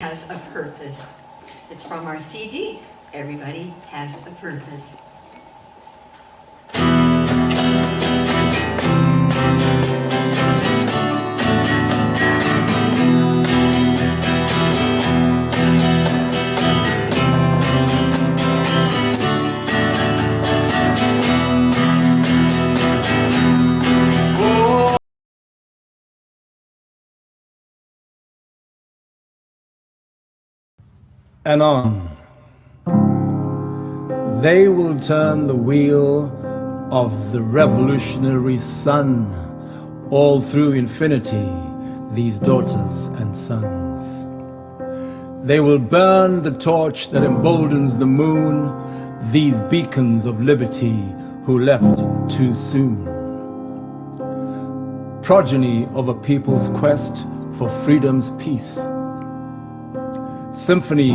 Has a purpose. It's from our CD. Everybody has a purpose. And on. They will turn the wheel of the revolutionary sun all through infinity, these daughters and sons. They will burn the torch that emboldens the moon, these beacons of liberty who left too soon. Progeny of a people's quest for freedom's peace. Symphony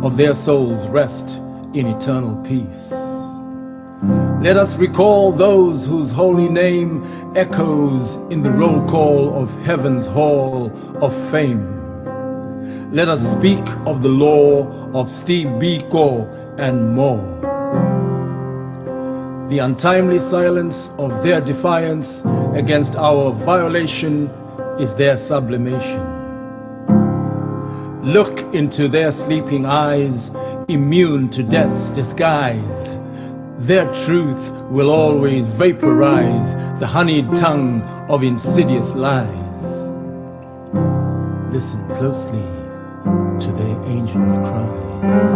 of their souls rest in eternal peace. Let us recall those whose holy name echoes in the roll call of heaven's hall of fame. Let us speak of the law of Steve Biko and more. The untimely silence of their defiance against our violation is their sublimation. Look into their sleeping eyes, immune to death's disguise. Their truth will always vaporize the honeyed tongue of insidious lies. Listen closely to their angels' cries.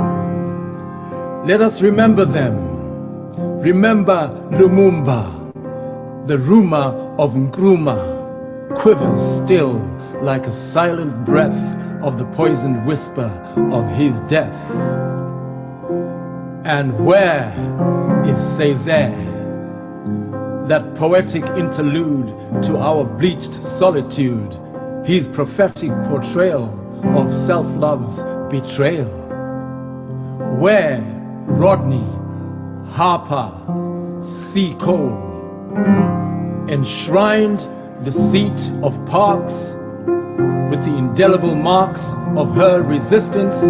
Let us remember them. Remember Lumumba. The rumor of Nkrumah quivers still like a silent breath of the poisoned whisper of his death. And where is Césaire, that poetic interlude to our bleached solitude, his prophetic portrayal of self-love's betrayal? Where Rodney, Harper, C. Cole enshrined the seat of Parks with the indelible marks of her resistance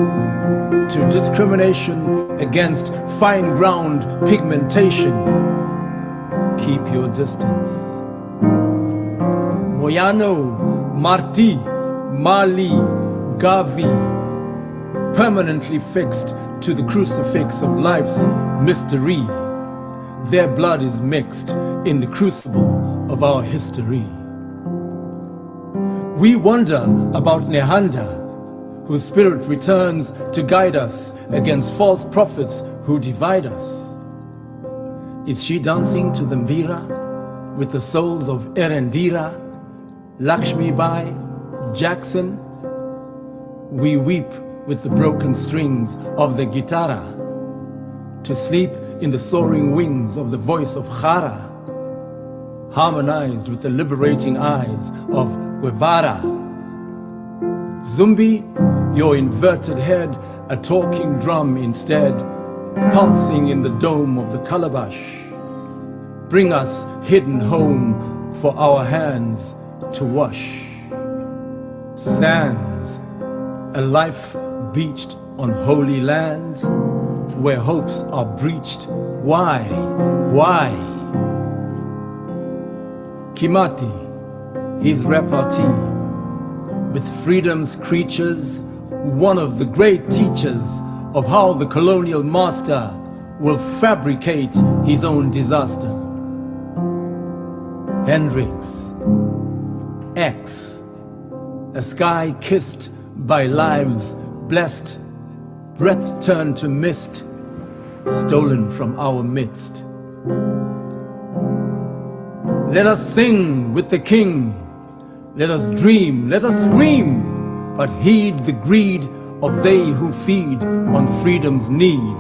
to discrimination against fine ground pigmentation? Keep your distance. Moyano, Marti, Mali, Gavi, permanently fixed to the crucifix of life's mystery. Their blood is mixed in the crucible of our history. We wonder about Nehanda, whose spirit returns to guide us against false prophets who divide us. Is she dancing to the mbira with the souls of Erendira, Lakshmi Bai, Jackson? We weep with the broken strings of the guitarra, to sleep in the soaring wings of the voice of Khara, harmonized with the liberating eyes of Guevara. Zumbi, your inverted head, a talking drum instead, pulsing in the dome of the calabash. Bring us hidden home for our hands to wash. Sands, a life beached on holy lands, where hopes are breached. Why? Kimati, his repartee, with freedom's creatures, one of the great teachers of how the colonial master will fabricate his own disaster. Hendrix, X, a sky kissed by lives blessed, breath turned to mist, stolen from our midst. Let us sing with the king. Let us dream, let us scream, but heed the greed of they who feed on freedom's need.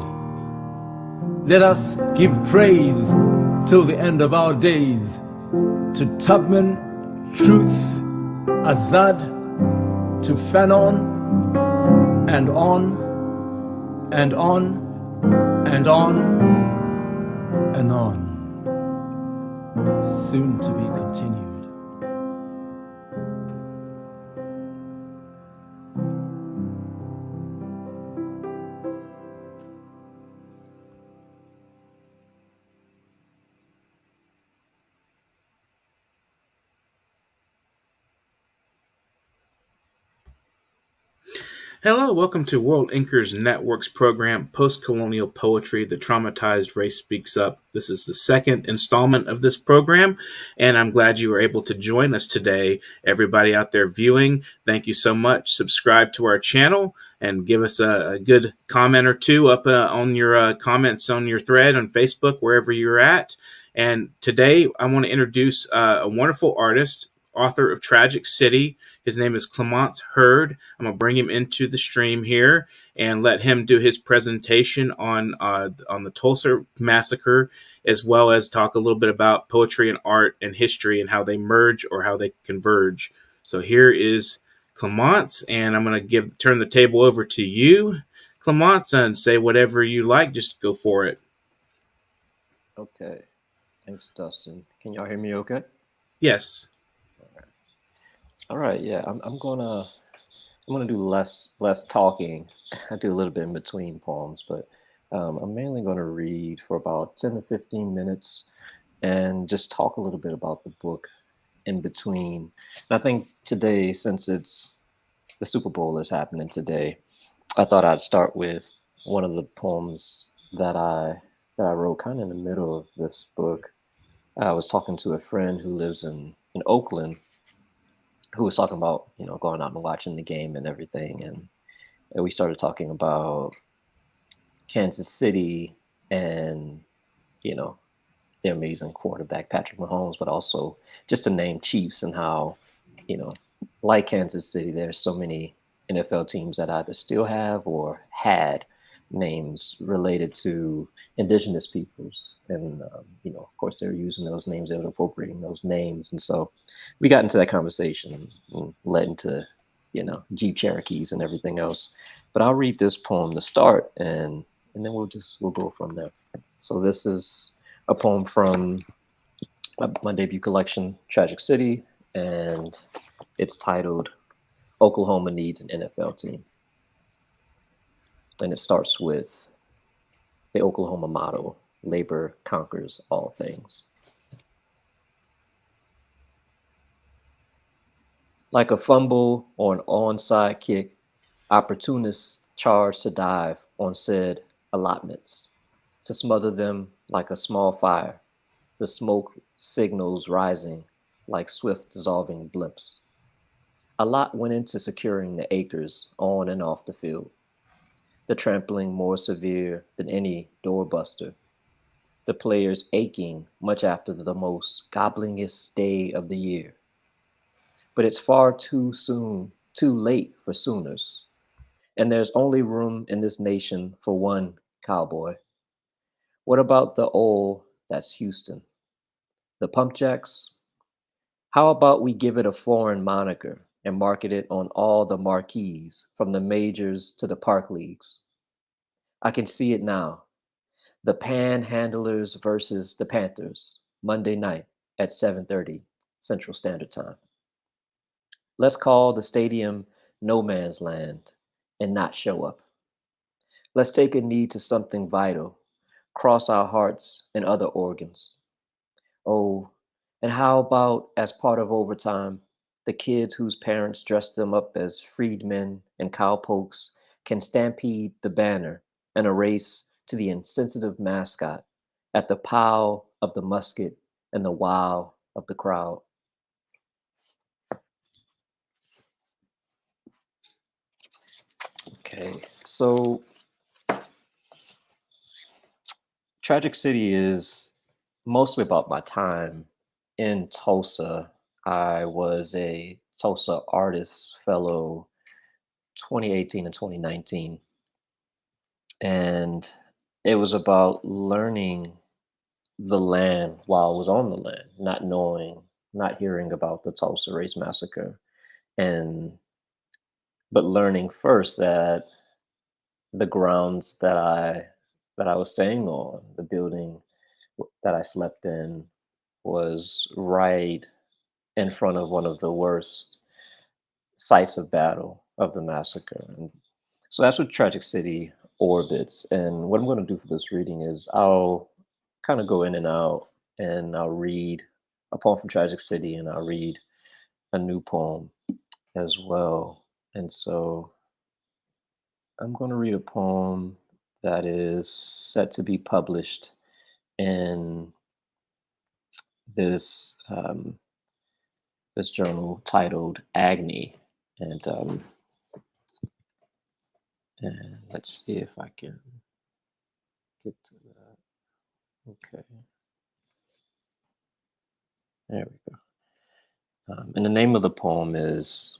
Let us give praise till the end of our days to Tubman, Truth, Azad, to Fanon, and on, and on, and on, and on. Soon to be continued. Hello, welcome to World Inkers Network's program, Postcolonial Poetry, The Traumatized Race Speaks Up. This is the second installment of this program, and I'm glad you were able to join us today. Everybody out there viewing, thank you so much. Subscribe to our channel and give us a good comment or two up on your comments on your thread on Facebook, wherever you're at. And today I want to introduce a wonderful artist, author of Tragic City. His name is Clemonce Heard. I'm going to bring him into the stream here and let him do his presentation on the Tulsa Massacre, as well as talk a little bit about poetry and art and history and how they merge or how they converge. So here is Clemonce, and I'm going to turn the table over to you, Clemonce, and say whatever you like. Just go for it. Okay. Thanks, Dustin. Can y'all hear me okay? Yes. All right, yeah. I'm gonna do less talking. I do a little bit in between poems, but I'm mainly gonna read for about 10 to 15 minutes and just talk a little bit about the book in between. And I think today, since it's the Super Bowl is happening today, I thought I'd start with one of the poems that I wrote kind of in the middle of this book. I was talking to a friend who lives in Oakland, who was talking about, going out and watching the game and everything. And we started talking about Kansas City and, you know, their amazing quarterback, Patrick Mahomes, but also just to name Chiefs and how, you know, like Kansas City, there's so many NFL teams that either still have or had names related to indigenous peoples. And, of course, they were using those names, they were appropriating those names. And so we got into that conversation and led into, Jeep Cherokees and everything else. But I'll read this poem to start and then we'll go from there. So this is a poem from my debut collection, Tragic City, and it's titled Oklahoma Needs an NFL Team. And it starts with the Oklahoma motto, labor conquers all things. Like a fumble or an onside kick, opportunists charge to dive on said allotments, to smother them like a small fire, the smoke signals rising like swift dissolving blimps. A lot went into securing the acres on and off the field, the trampling more severe than any doorbuster, the players aching much after the most gobblingest day of the year. But it's far too soon, too late for Sooners, and there's only room in this nation for one cowboy. What about the old that's Houston? The Pump Jacks? How about we give it a foreign moniker and market it on all the marquees, from the majors to the park leagues? I can see it now. The Panhandlers versus the Panthers, Monday night at 7:30 Central Standard Time. Let's call the stadium No Man's Land and not show up. Let's take a knee to something vital, cross our hearts and other organs. Oh, and how about, as part of overtime, the kids whose parents dressed them up as freedmen and cowpokes can stampede the banner and a race to the insensitive mascot at the pow of the musket and the wow of the crowd. Okay, so Tragic City is mostly about my time in Tulsa. I was a Tulsa Artist Fellow 2018 and 2019. And it was about learning the land while I was on the land, not knowing, not hearing about the Tulsa Race Massacre, and but learning first that the grounds that I was staying on, the building that I slept in, was right in front of one of the worst sites of battle of the massacre. And so that's what Tragic City orbits. And what I'm going to do for this reading is I'll kind of go in and out, and I'll read a poem from Tragic City and I'll read a new poem as well. And so I'm going to read a poem that is set to be published in this this journal titled Agni, and let's see if I can get to that. Okay, there we go. And the name of the poem is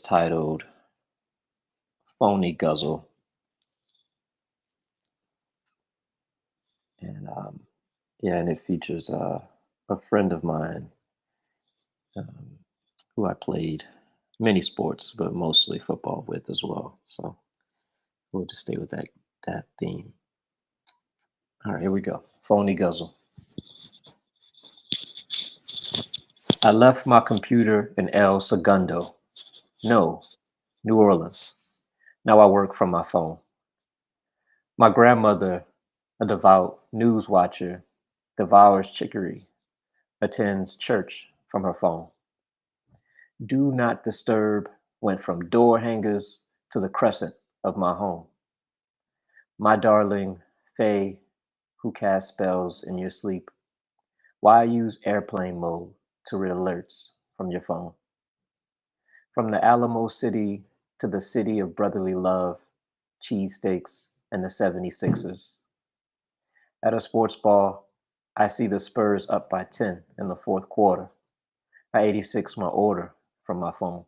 titled Phony Guzzle, and yeah, and it features a friend of mine who I played many sports, but mostly football with as well. So we'll just stay with that theme. All right, here we go. Phony Guzzle. I left my computer in El Segundo. No, New Orleans. Now I work from my phone. My grandmother, a devout news watcher, devours chicory, attends church from her phone. Do not disturb went from door hangers to the crescent of my home. My darling Faye, who casts spells in your sleep, why use airplane mode to read alerts from your phone? From the Alamo City to the city of brotherly love, cheesesteaks, and the 76ers. At a sports ball, I see the Spurs up by 10 in the fourth quarter. I 86 my order from my phone.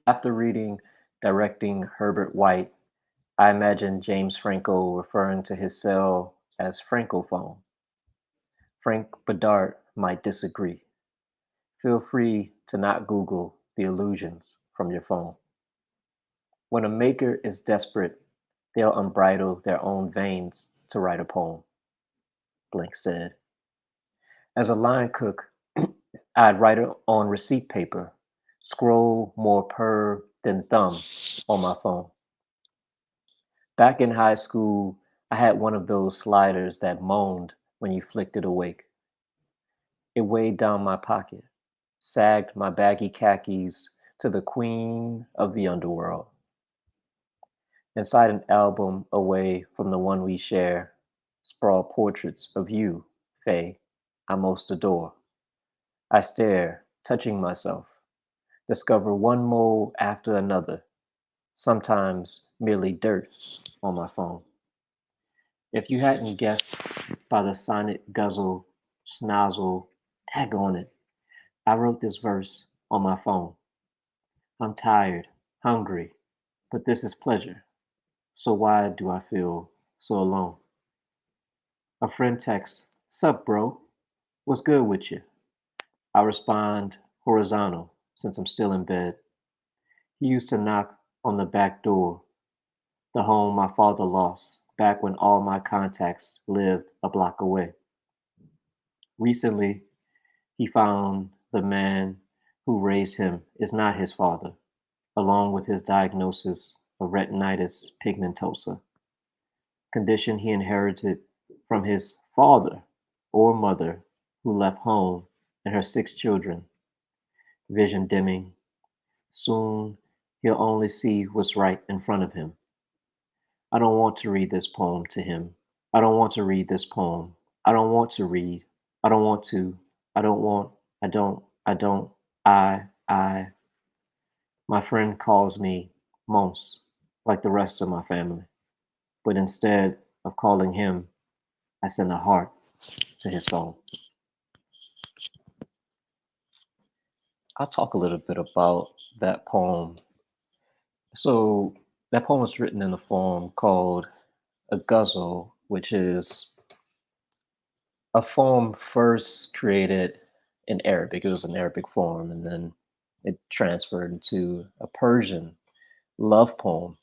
After reading Directing Herbert White, I imagine James Franco referring to his cell as Francophone. Frank Bedard might disagree. Feel free to not Google the illusions from your phone. When a maker is desperate, they'll unbridle their own veins to write a poem, Blank said. As a line cook, I'd write it on receipt paper, scroll more per than thumb on my phone. Back in high school, I had one of those sliders that moaned when you flicked it awake. It weighed down my pocket, sagged my baggy khakis to the queen of the underworld. Inside an album away from the one we share, sprawl portraits of you, Faye, I most adore. I stare, touching myself, discover one mole after another, sometimes merely dirt on my phone. If you hadn't guessed by the sonnet guzzle, snozzle, tag on it, I wrote this verse on my phone. I'm tired, hungry, but this is pleasure. So why do I feel so alone? A friend texts, "Sup, bro? What's good with you?" I respond horizontal since I'm still in bed. He used to knock on the back door, the home my father lost back when all my contacts lived a block away. Recently, he found the man who raised him is not his father, along with his diagnosis of retinitis pigmentosa, condition he inherited from his father or mother who left home and her 6 children, vision dimming. Soon he'll only see what's right in front of him. I don't want to read this poem to him. I don't want to read this poem. I don't want to read. I don't want to. I don't want. I don't. I don't. I. My friend calls me Mons, like the rest of my family. But instead of calling him, I send a heart to his phone. I'll talk a little bit about that poem. So that poem was written in a form called a ghazal, which is a form first created in Arabic. It was an Arabic form, and then it transferred into a Persian love poem.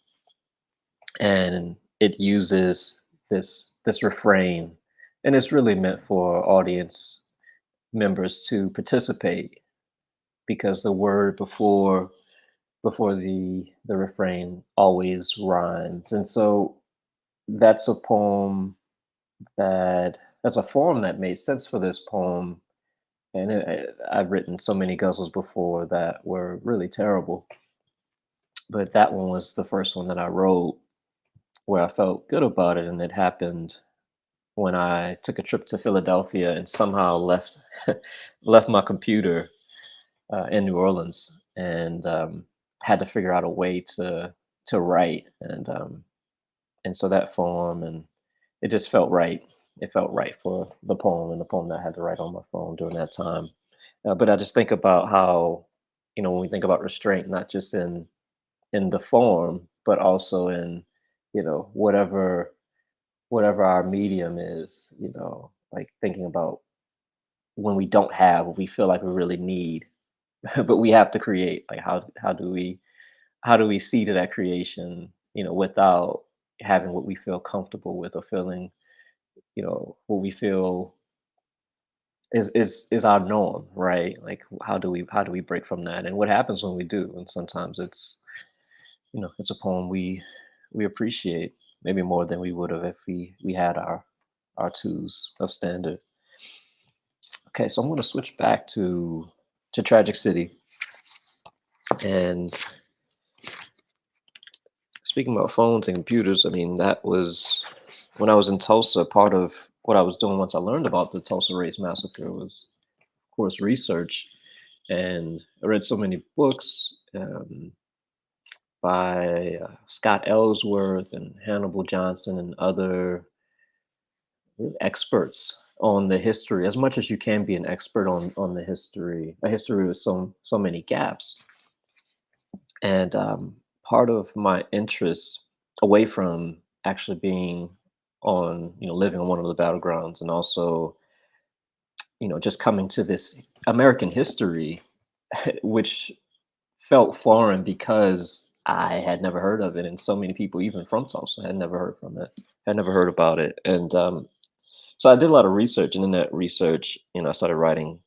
And it uses this refrain, and it's really meant for audience members to participate because the word before the refrain always rhymes. And so that's a poem that's a form that made sense for this poem. And I've written so many ghazals before that were really terrible. But that one was the first one that I wrote where I felt good about it, and it happened when I took a trip to Philadelphia and somehow left left my computer in New Orleans, and had to figure out a way to write, and so that form, and it just felt right. It felt right for the poem, and the poem that I had to write on my phone during that time. But I just think about how, when we think about restraint, not just in the form, but also in, whatever our medium is, like thinking about when we don't have what we feel like we really need, but we have to create. Like how do we see to that creation, without having what we feel comfortable with, or feeling, what we feel is our norm, right? Like how do we break from that, and what happens when we do? And sometimes it's a poem we appreciate, maybe more than we would have if we had our twos of standard. Okay, so I'm going to switch back to Tragic City. And speaking about phones and computers, I mean, that was when I was in Tulsa. Part of what I was doing once I learned about the Tulsa Race Massacre was, of course, research. And I read so many books by Scott Ellsworth and Hannibal Johnson and other experts on the history, as much as you can be an expert on the history, a history with so many gaps. And part of my interest, away from actually being living on one of the battlegrounds, and also, just coming to this American history, which felt foreign because I had never heard of it. And so many people, even from Tulsa, had never heard from it, had never heard about it. And so I did a lot of research. And in that research, I started writing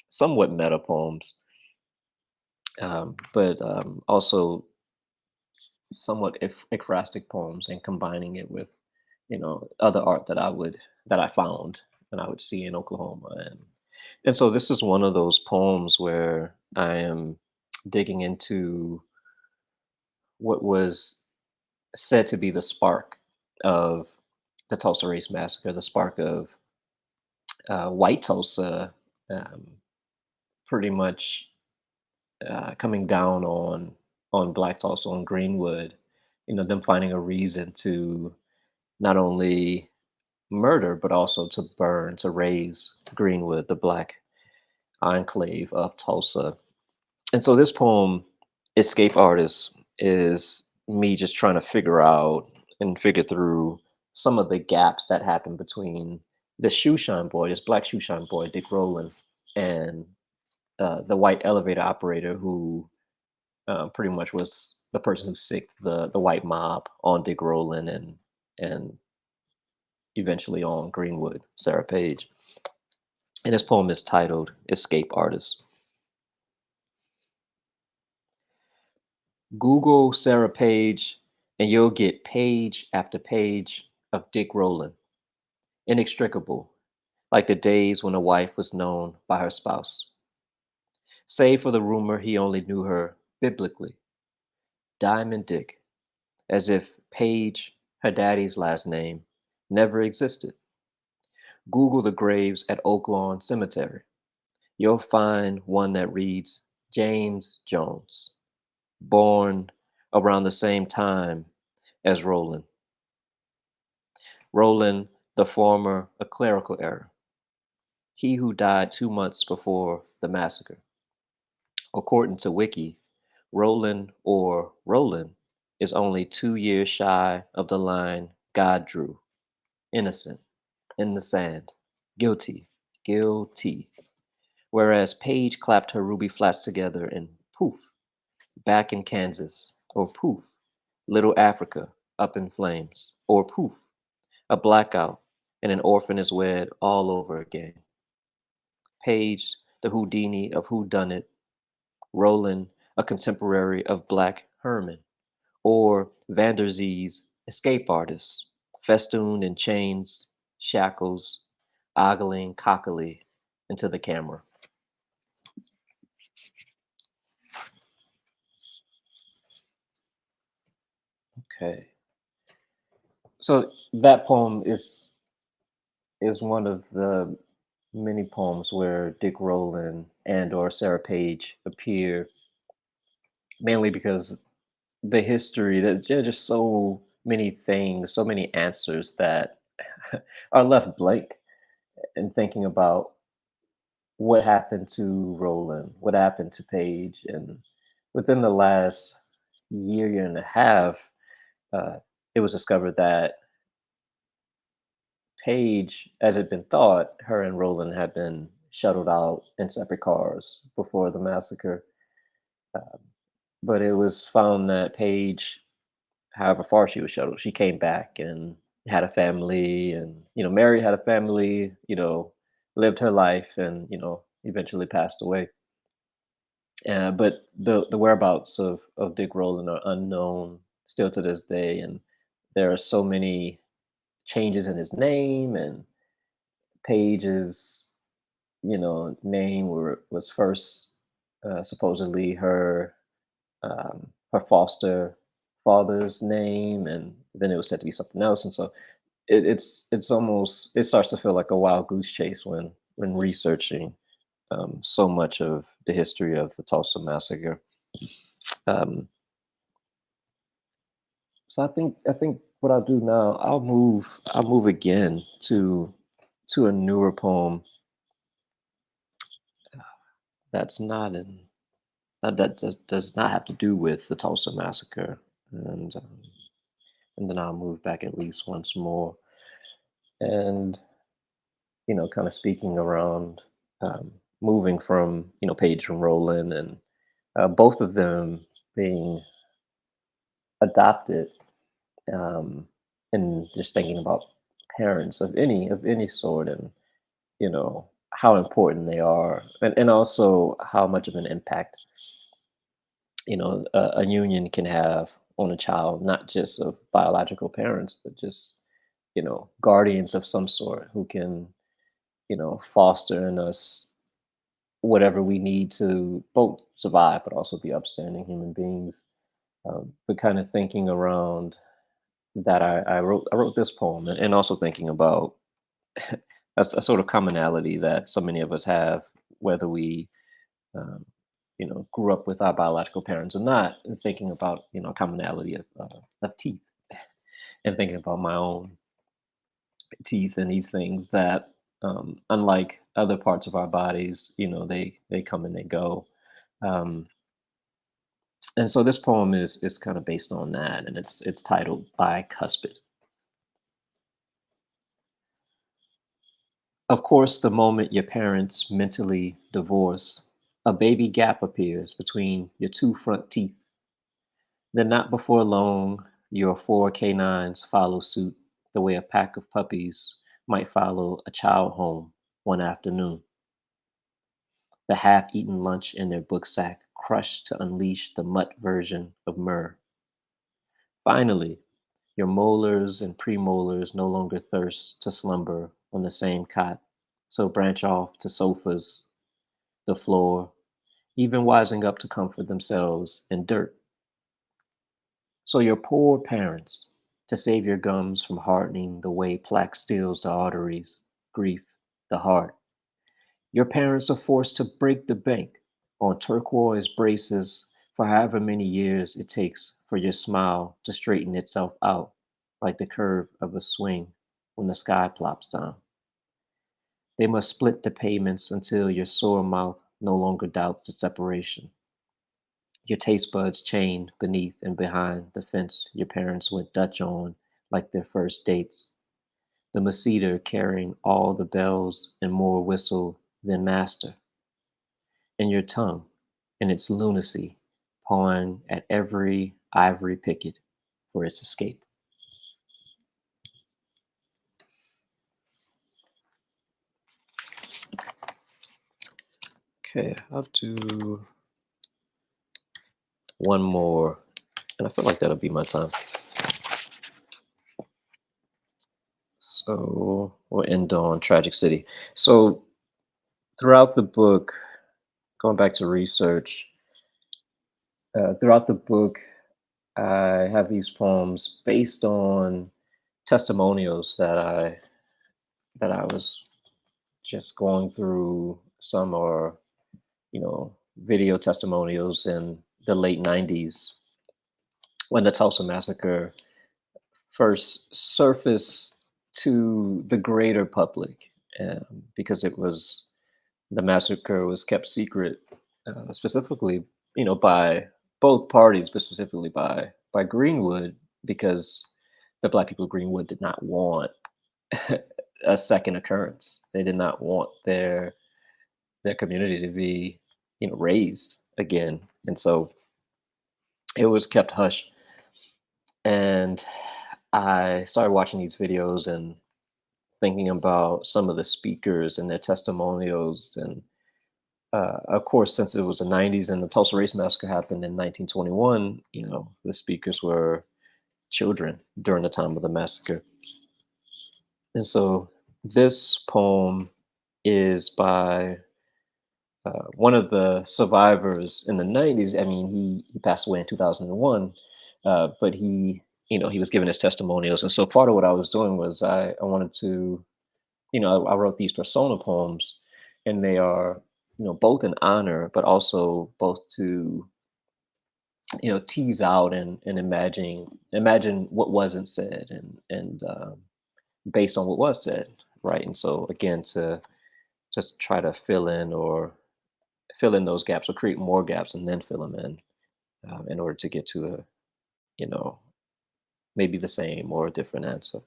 somewhat meta poems, but also somewhat ekphrastic poems, and combining it with other art that I found and I would see in Oklahoma. And so this is one of those poems where I am digging into what was said to be the spark of the Tulsa Race Massacre, the spark of white Tulsa, um, pretty much coming down on Black Tulsa, on Greenwood, them finding a reason to not only murder, but also to burn, to raise Greenwood, the Black enclave of Tulsa. And so this poem, Escape Artist, is me just trying to figure out and figure through some of the gaps that happen between the shoeshine boy, this Black shoeshine boy, Dick Rowland, and the white elevator operator who pretty much was the person who sicked the white mob on Dick Rowland, and eventually on Greenwood, Sarah Page. And this poem is titled Escape Artist. Google Sarah Page, and you'll get page after page of Dick Rowland, inextricable, like the days when a wife was known by her spouse. Save for the rumor he only knew her biblically, Diamond Dick, as if Page, her daddy's last name, never existed. Google the graves at Oak Lawn Cemetery. You'll find one that reads James Jones, born around the same time as Rowland. Rowland, the former, a clerical error. He who died 2 months before the massacre. According to Wiki, Rowland, or Roland, is only 2 years shy of the line God drew. Innocent, in the sand, guilty, guilty. Whereas Paige clapped her ruby flats together and poof, back in Kansas, or poof, Little Africa up in flames, or poof, a blackout and an orphan is wed all over again. Paige, the Houdini of whodunit, Roland, a contemporary of Black Herman, or Vanderzee's escape artist, festooned in chains, shackles, ogling cockily into the camera. Okay. So that poem is one of the many poems where Dick Rowland and or Sarah Page appear, mainly because the history that there are just so many things, so many answers that are left blank in thinking about what happened to Rowland, what happened to Page, and within the last year and a half, uh, it was discovered that Page, as had been thought, her and Rowland had been shuttled out in separate cars before the massacre. Uh, but it was found that Page, however far she was shuttled, she came back and had a family, and Mary had a family, lived her life, and eventually passed away. But the whereabouts of Dick Rowland are unknown still to this day, and there are so many changes in his name, and Page's name was first supposedly her foster father's name, and then it was said to be something else, and so it's almost, it starts to feel like a wild goose chase when researching so much of the history of the Tulsa Massacre. Um, so I think what I'll do now, I'll move again to a newer poem that's not in that does not have to do with the Tulsa Massacre, and then I'll move back at least once more, and kind of speaking around, um, moving from Page from Roland, and both of them being adopted, and just thinking about parents of any sort, and how important they are, and also how much of an impact a union can have on a child, not just of biological parents, but just guardians of some sort who can foster in us whatever we need to both survive but also be upstanding human beings. But kind of thinking around that, I wrote this poem, and also thinking about a sort of commonality that so many of us have, whether we um, grew up with our biological parents or not, and thinking about commonality of teeth, and thinking about my own teeth and these things that, unlike other parts of our bodies, they come and they go. Um, and so this poem is kind of based on that, and it's titled Bicuspid. Of course, the moment your parents mentally divorce, a baby gap appears between your two front teeth. Then, not before long, your four canines follow suit the way a pack of puppies might follow a child home one afternoon. The half eaten lunch in their book sack crushed to unleash the mutt version of myrrh. Finally, your molars and premolars no longer thirst to slumber on the same cot, so branch off to sofas, the floor, even wising up to comfort themselves in dirt. So your poor parents, to save your gums from hardening the way plaque steals the arteries, grief, the heart, your parents are forced to break the bank on turquoise braces for however many years it takes for your smile to straighten itself out like the curve of a swing when the sky plops down. They must split the payments until your sore mouth no longer doubts the separation. Your taste buds chained beneath and behind the fence your parents went Dutch on like their first dates. The Masseter carrying all the bells and more whistle than master. And your tongue, in its lunacy, pawing at every ivory picket for its escape. Okay, I'll do one more, and I feel like that'll be my time. So we'll end on Tragic City. So throughout the book, going back to research, throughout the book, I have these poems based on testimonials that I was just going through. Some are, video testimonials in the late 90s when the Tulsa Massacre first surfaced to the greater public, because the massacre was kept secret, specifically, by both parties, but specifically by Greenwood, because the Black people of Greenwood did not want a second occurrence. They did not want their community to be, razed again, and so it was kept hush. And I started watching these videos and thinking about some of the speakers and their testimonials. And of course, since it was the 90s and the Tulsa Race Massacre happened in 1921, the speakers were children during the time of the massacre. And so this poem is by one of the survivors in the 90s. I mean, he passed away in 2001, but he was giving his testimonials. And so part of what I was doing was I wanted to, I wrote these persona poems, and they are, both in honor, but also both to, tease out and imagine what wasn't said, and based on what was said, right? And so again, to just try to fill in those gaps, or create more gaps and then fill them in order to get to a, maybe the same or a different answer.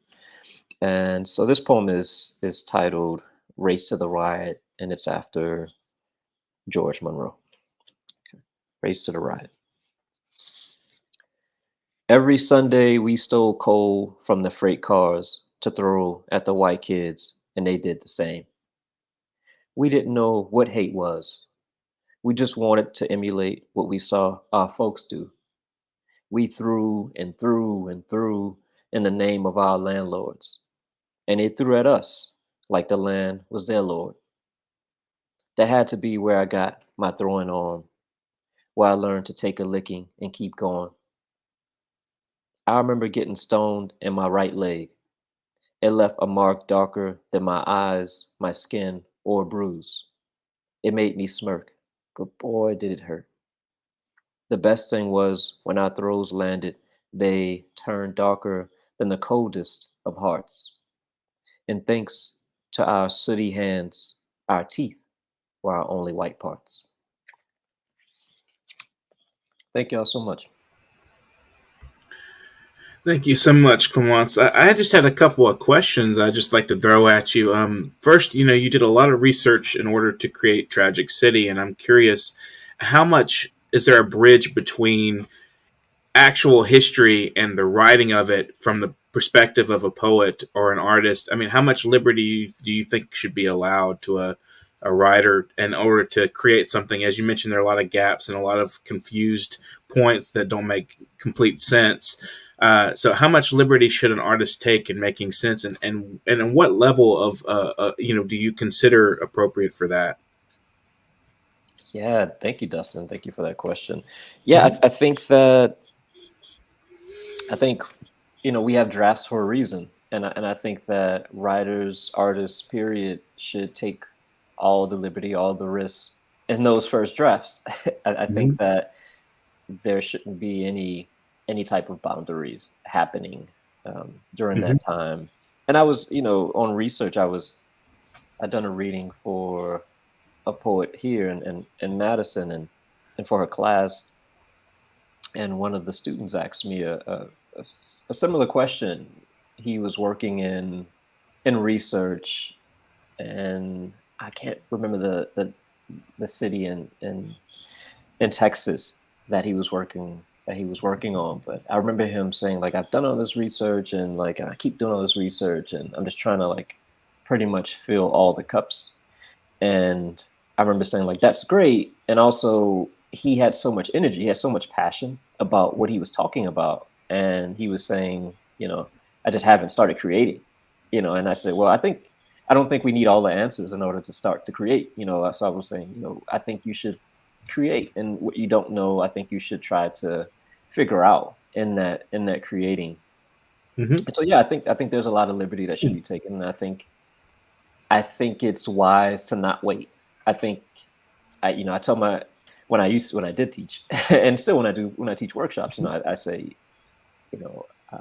And so this poem is titled "Race to the Riot," and it's after George Monroe. Okay. Race to the Riot. Every Sunday we stole coal from the freight cars to throw at the white kids, and they did the same. We didn't know what hate was. We just wanted to emulate what we saw our folks do. We threw and threw and threw in the name of our landlords, and they threw at us like the land was their lord. That had to be where I got my throwing arm, where I learned to take a licking and keep going. I remember getting stoned in my right leg. It left a mark darker than my eyes, my skin, or a bruise. It made me smirk, but boy, did it hurt. The best thing was when our throws landed, they turned darker than the coldest of hearts. And thanks to our sooty hands, our teeth were our only white parts. Thank y'all so much. Thank you so much, Clemonce. I just had a couple of questions I'd just like to throw at you. First, you did a lot of research in order to create Tragic City, and I'm curious, how much is there a bridge between actual history and the writing of it from the perspective of a poet or an artist? I mean, how much liberty do you think should be allowed to a writer in order to create something? As you mentioned, there are a lot of gaps and a lot of confused points that don't make complete sense. So how much liberty should an artist take in making sense, and what level of do you consider appropriate for that? Yeah, thank you, Dustin. Thank you for that question. Yeah, I think that we have drafts for a reason, and I think that writers, artists, period, should take all the liberty, all the risks in those first drafts. I think that there shouldn't be any type of boundaries happening during that time. And I was, on research, I'd done a reading for a poet here in Madison, and for her class, and one of the students asked me a similar question. He was working in research, and I can't remember the city in Texas that he was working on, but I remember him saying, like, I've done all this research, and like I keep doing all this research, and I'm just trying to like pretty much fill all the cups. And I remember saying, like, that's great. And also, he had so much energy, he had so much passion about what he was talking about. And he was saying, I just haven't started creating, and I said, well, I don't think we need all the answers in order to start to create, so I was saying, I think you should create, and what you don't know, I think you should try to figure out, in that creating. Hmm. And so yeah, I think there's a lot of liberty that should be taken, and I think it's wise to not wait. I think I tell my when I did teach and still when I teach workshops, I say,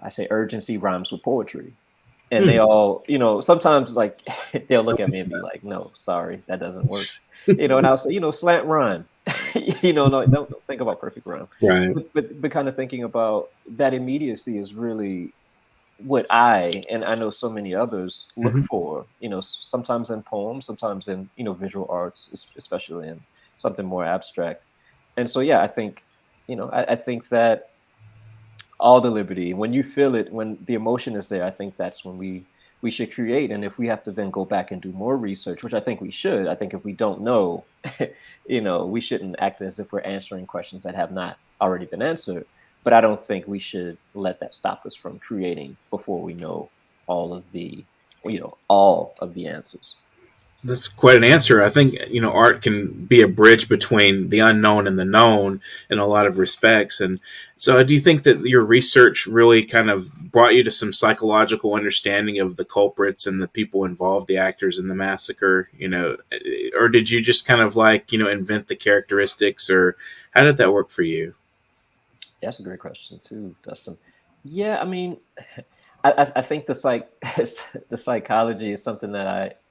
I say urgency rhymes with poetry. And they all, sometimes like they'll look at me and be like, "No, sorry, that doesn't work." And I'll say, slant rhyme. No, don't think about perfect rhyme. Right. But kind of thinking about that immediacy is really what I and I know so many others look Hmm. for, sometimes in poems, sometimes in, visual arts, especially in something more abstract. And so, yeah, I think, I think that all the liberty, when you feel it, when the emotion is there, I think that's when we should create. And if we have to then go back and do more research, which I think we should, I think if we don't know, we shouldn't act as if we're answering questions that have not already been answered. But I don't think we should let that stop us from creating before we know all of the, all of the answers. That's quite an answer. I think art can be a bridge between the unknown and the known in a lot of respects. And so, do you think that your research really kind of brought you to some psychological understanding of the culprits and the people involved, the actors in the massacre? Or did you just kind of like invent the characteristics, or how did that work for you? That's a great question too, Dustin. Yeah, I mean, I think the the psychology is something that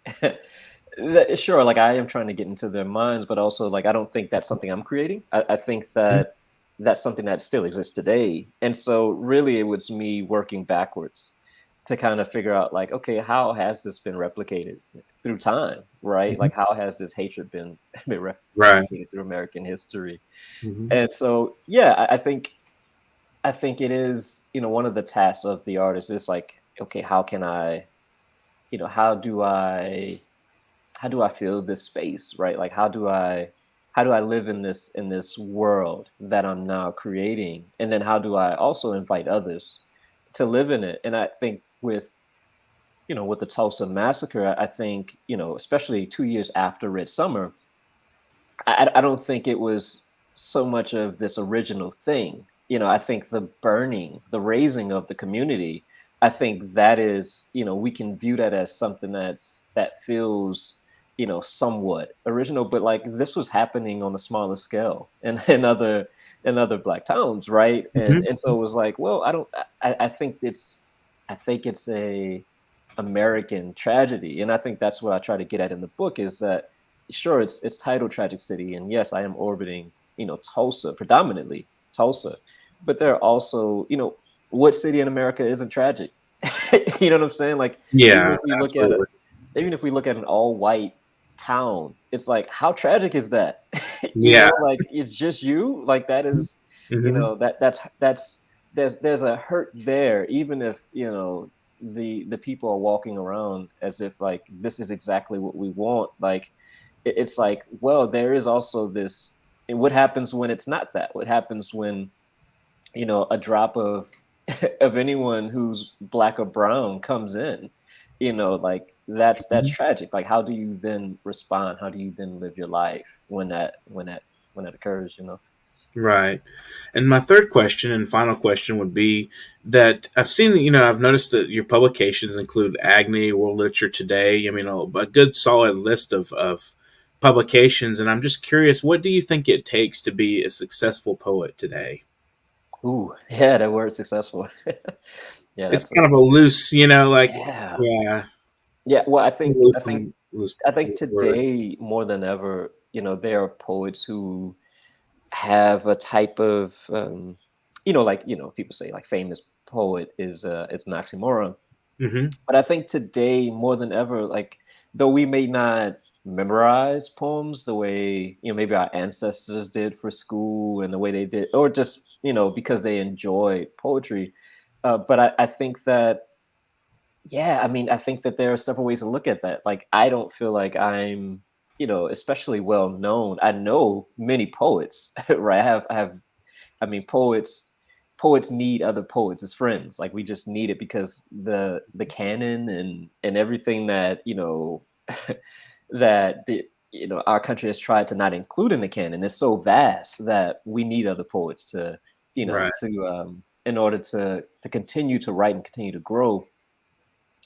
sure, like I am trying to get into their minds, but also like I don't think that's something I'm creating. I think that that's something that still exists today. And so really it was me working backwards to kind of figure out like, okay, how has this been replicated through time, right? Mhm. Like how has this hatred been, Right. replicated through American history? Hmm. And so yeah, I think it is, one of the tasks of the artist is like, okay, how can I, how do I fill this space, right? Like how do I live in this world that I'm now creating? And then how do I also invite others to live in it? And I think with with the Tulsa massacre, I think, especially 2 years after Red Summer, I don't think it was so much of this original thing. I think the burning, the raising of the community, I think that is, we can view that as something that feels, somewhat original, but like this was happening on a smaller scale and in other black towns, right? Hmm. And so it was like, well, I think it's a American tragedy. And I think that's what I try to get at in the book is that sure it's titled Tragic City, and yes, I am orbiting, Tulsa, predominantly Tulsa, but there are also, what city in America isn't tragic? You know what I'm saying? Like even Yeah, if we look at absolutely. even if we look at an all white town, it's like how tragic is that? Yeah. Like it's just you. Like that is, Hmm. that's there's a hurt there, even if the people are walking around as if like this is exactly what we want. Like it's like, well, there is also this. And what happens when it's not that? What happens when a drop of of anyone who's black or brown comes in? Like that's tragic. Like how do you then respond? How do you then live your life when that occurs? Right. And my third question and final question would be that I've seen, I've noticed that your publications include Agni, World Literature Today. I mean, a good solid list of publications. And I'm just curious, what do you think it takes to be a successful poet today? Ooh, yeah, that word successful. Yeah, It's that's kind a of a loose, yeah. yeah, Yeah, well, loose and I think loose word. today more than ever, there are poets who have a type of like, people say like famous poet is an oxymoron. Hmm. But I think today more than ever, like though we may not memorize poems the way, maybe our ancestors did for school and the way they did, or just, because they enjoy poetry. But I think that yeah, I mean, I think that there are several ways to look at that. Like, I don't feel like I'm, especially well known. I know many poets, right? I mean, poets need other poets as friends. Like, we just need it because the canon and everything that that our country has tried to not include in the canon is so vast that we need other poets to Right. in order to continue to write and continue to grow.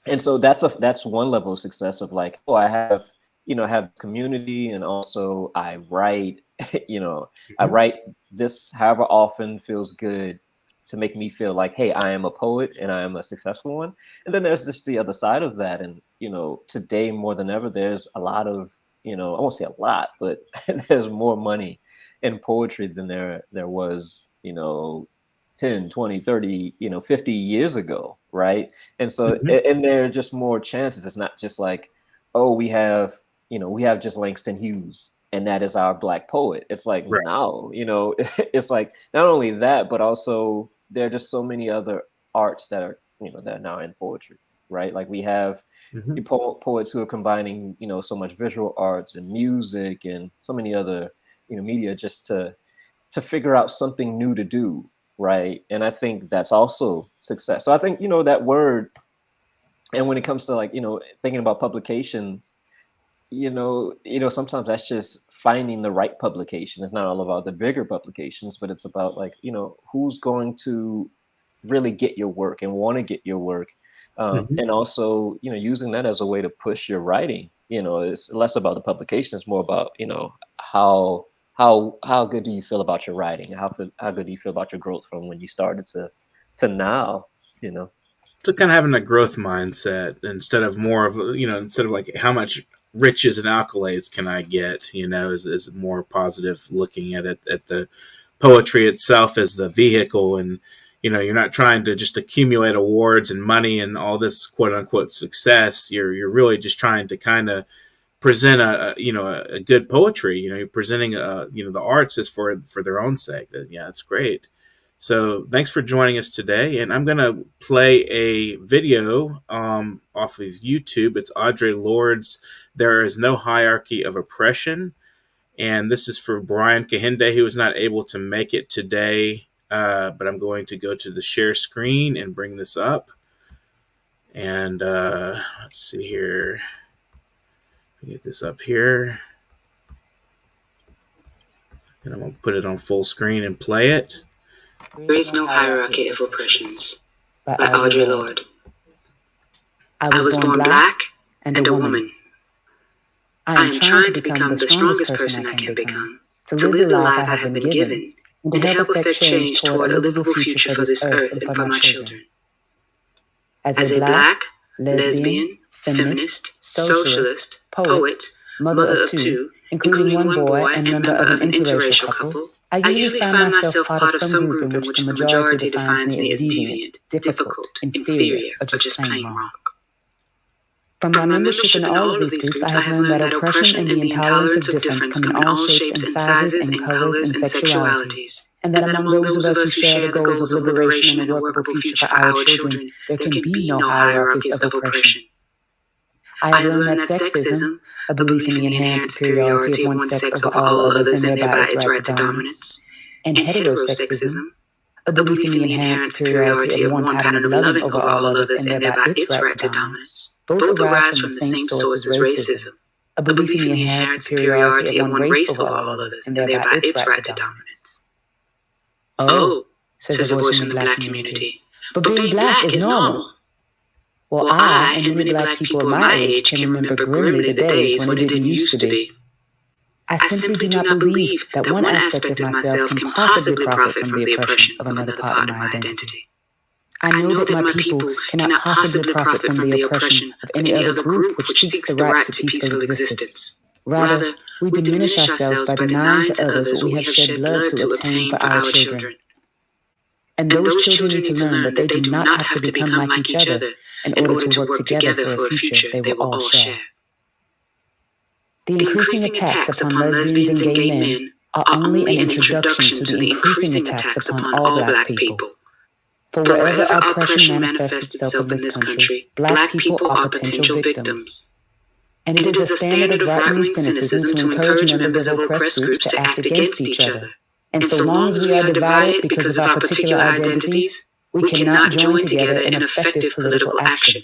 And so that's one level of success of like, oh, I have, have community, and also I write, I write this however often feels good to make me feel like, hey, I am a poet and I am a successful one. And then there's just the other side of that. And, today more than ever, there's a lot of, I won't say a lot, but there's more money in poetry than there was, 10, 20, 30, 50 years ago. Right. And so, and there are just more chances. It's not just like, oh, we have just Langston Hughes, and that is our Black poet. It's like, no, it's like not only that, but also there are just so many other arts that are, that are now in poetry, right? Like we have poets who are combining, so much visual arts and music and so many other, media just to figure out something new to do, right? And I think that's also success. So I think, that word, and when it comes to like, thinking about publications, sometimes that's just finding the right publication. It's not all about the bigger publications, but it's about like, who's going to really get your work and want to get your work. And also, using that as a way to push your writing. It's less about the publication. It's more about, how good do you feel about your writing? How good do you feel about your growth from when you started to now, So kind of having a growth mindset instead of more of, instead of like how much riches and accolades can I get, is more positive, looking at it, at the poetry itself as the vehicle. And, you're not trying to just accumulate awards and money and all this quote unquote success. You're really just trying to kind of present a good poetry. You're presenting, the arts is for their own sake. Yeah, that's great. So thanks for joining us today. And I'm going to play a video off of YouTube. It's Audre Lorde's There Is No Hierarchy of Oppression. And this is for Brian Kehinde, who was not able to make it today. But I'm going to go to the share screen and bring this up. And let's see here. Get this up here. And I'm going to put it on full screen and play it. There is no hierarchy of oppressions. By Audre Lorde. I was born black and a woman. I am trying to become the strongest person I can become, to live the life I have been given, and to help effect change toward a livable future for this earth and for my children. As a black, lesbian, feminist, socialist, poet, mother of two, including one boy and member of an interracial couple, I usually find myself part of some group in which the majority defines me as deviant, difficult, inferior, or just plain wrong. From my membership in all of these groups, I have learned that oppression and the intolerance of difference come in all shapes and sizes and colors and sexualities, and that among those of us who share the goals of liberation and a workable future for our children, there can be no hierarchies of oppression. I have learned that sexism, a belief in the inherent superiority of one sex over all others and thereby its right to dominance, and heterosexism, a belief in the inherent superiority of one pattern of loving over all others and thereby its right to dominance, both arise from the same source as racism, a belief in the inherent superiority of one race over all others and thereby its right to dominance. Oh, says a voice from the black community, but being black is normal. Well, I and many black people my age can remember grimly the days when it didn't used to be. I simply do not believe that one aspect of myself can possibly profit from the oppression of another part of my identity. I know that my people cannot possibly profit from the oppression of any other group which seeks the right to peaceful existence. Rather, we diminish ourselves by denying to others what we have shed blood to obtain for our children. And those children need to learn that they do not have to become like each other in order to work together for a future they will all share. The increasing attacks upon lesbians and gay men are only an introduction to the increasing attacks upon all black people. For wherever oppression manifests itself in this country, black people are potential victims. And it is a standard of right-wing cynicism to encourage members of oppressed groups to act against each other. And so long as we are divided because of our particular identities, we cannot join together in effective political action.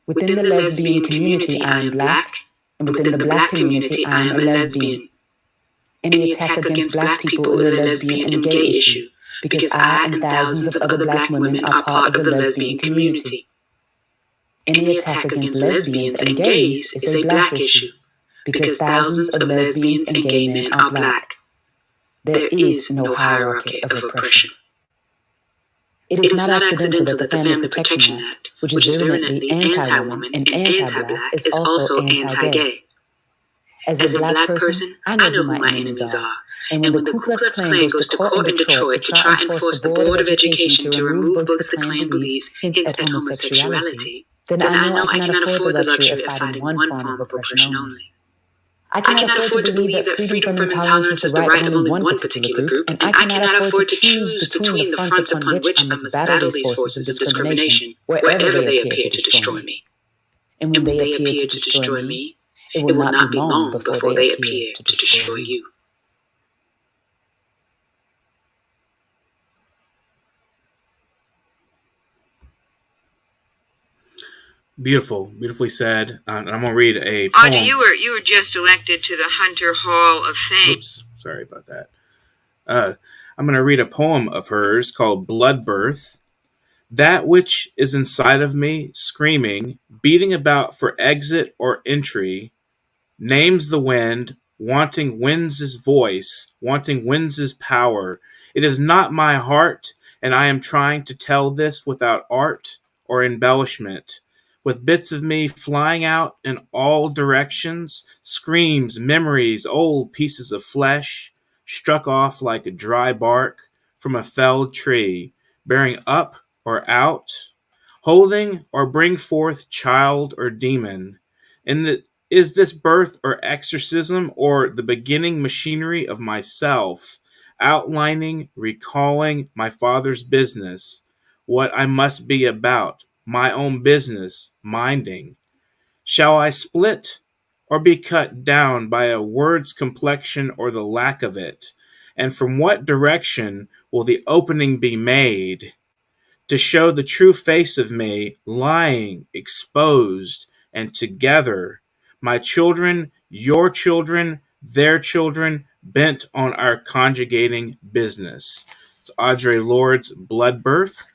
Within the lesbian community, I am black, and within the black community, I am a lesbian. Any attack against black people is a lesbian and gay issue, because I and thousands of other Black women are part of the lesbian community. Any attack against lesbians and gays is a Black issue, because thousands of lesbians and gay men are Black. There is no hierarchy of oppression. It is not accidental that the Family Protection Act, which is virulently anti-woman and anti-Black, is also anti-gay. As a Black person, I know who my enemies are. And when the Ku Klux Klan goes to court in Detroit to try and force the Board of Education to remove books the Klan believes hint at homosexuality, then I know I cannot afford the luxury of fighting one form of oppression only. I cannot afford to believe that freedom from intolerance is the right of only one particular group, and I cannot afford to choose between the fronts upon which I must battle these forces of discrimination wherever they appear to destroy me. And when they appear to destroy me, it will not be long before they appear to destroy you. Beautiful, beautifully said. And I'm going to read a poem. Audrey, you were just elected to the Hunter Hall of Fame. Oops, sorry about that. I'm going to read a poem of hers called Blood Birth. That which is inside of me, screaming, beating about for exit or entry, names the wind, wanting winds' voice, wanting winds' power. It is not my heart, and I am trying to tell this without art or embellishment. With bits of me flying out in all directions, screams, memories, old pieces of flesh, struck off like a dry bark from a felled tree, bearing up or out, holding or bring forth child or demon. Is this birth or exorcism or the beginning machinery of myself, outlining, recalling my father's business, what I must be about, my own business, minding? Shall I split or be cut down by a word's complexion or the lack of it? And from what direction will the opening be made to show the true face of me, lying, exposed, and together, my children, your children, their children, bent on our conjugating business? It's Audre Lorde's Blood Birth.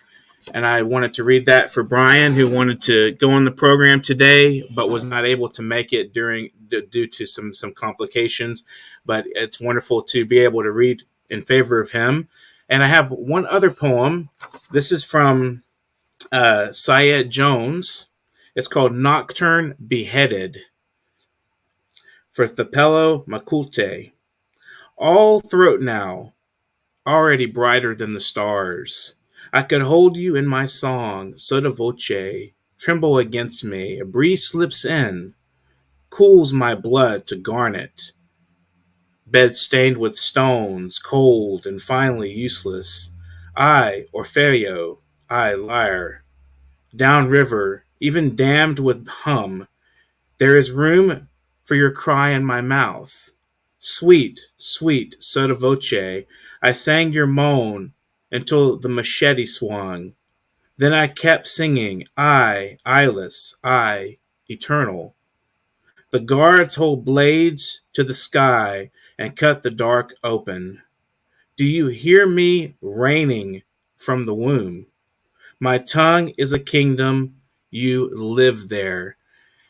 And I wanted to read that for Brian, who wanted to go on the program today, but was not able to make it due to some complications. But it's wonderful to be able to read in favor of him. And I have one other poem. This is from Syed Jones. It's called Nocturne Beheaded for Thapelo Makulte. All throat now, already brighter than the stars. I could hold you in my song, sotto voce, tremble against me. A breeze slips in, cools my blood to garnet. Bed stained with stones, cold and finally useless. I, Orfeo, I, lyre. Down river, even dammed with hum, there is room for your cry in my mouth. Sweet, sweet sotto voce, I sang your moan until the machete swung. Then I kept singing, I, eyeless, I, eternal. The guards hold blades to the sky and cut the dark open. Do you hear me raining from the womb? My tongue is a kingdom, you live there.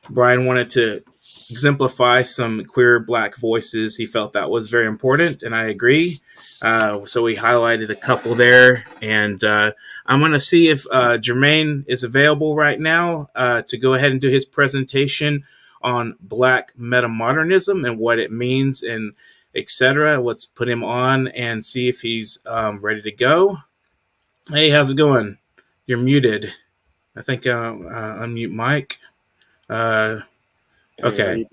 Brian wanted to exemplify some queer Black voices. He felt that was very important, and I agree. So we highlighted a couple there, and I'm going to see if Germane is available right now to go ahead and do his presentation on Black Metamodernism and what it means and etc. Let's put him on and see if he's ready to go. Hey, how's it going? You're muted. I think unmute Mike. Okay.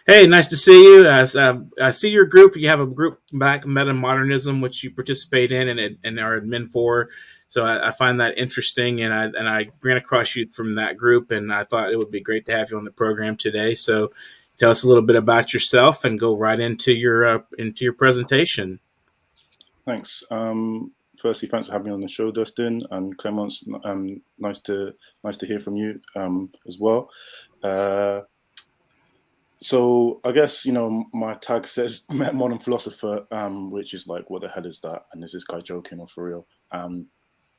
Hey, nice to see you. I see your group. You have a group, Black Metamodernism, which you participate in and are admin for. So I find that interesting, and I ran across you from that group, and I thought it would be great to have you on the program today. So tell us a little bit about yourself and go right into your presentation. Thanks. Firstly, thanks for having me on the show, Dustin, and Clemonce. Nice to hear from you as well. So I guess, you know, my tag says modern philosopher, which is like, what the hell is that? And is this guy joking or for real? I'm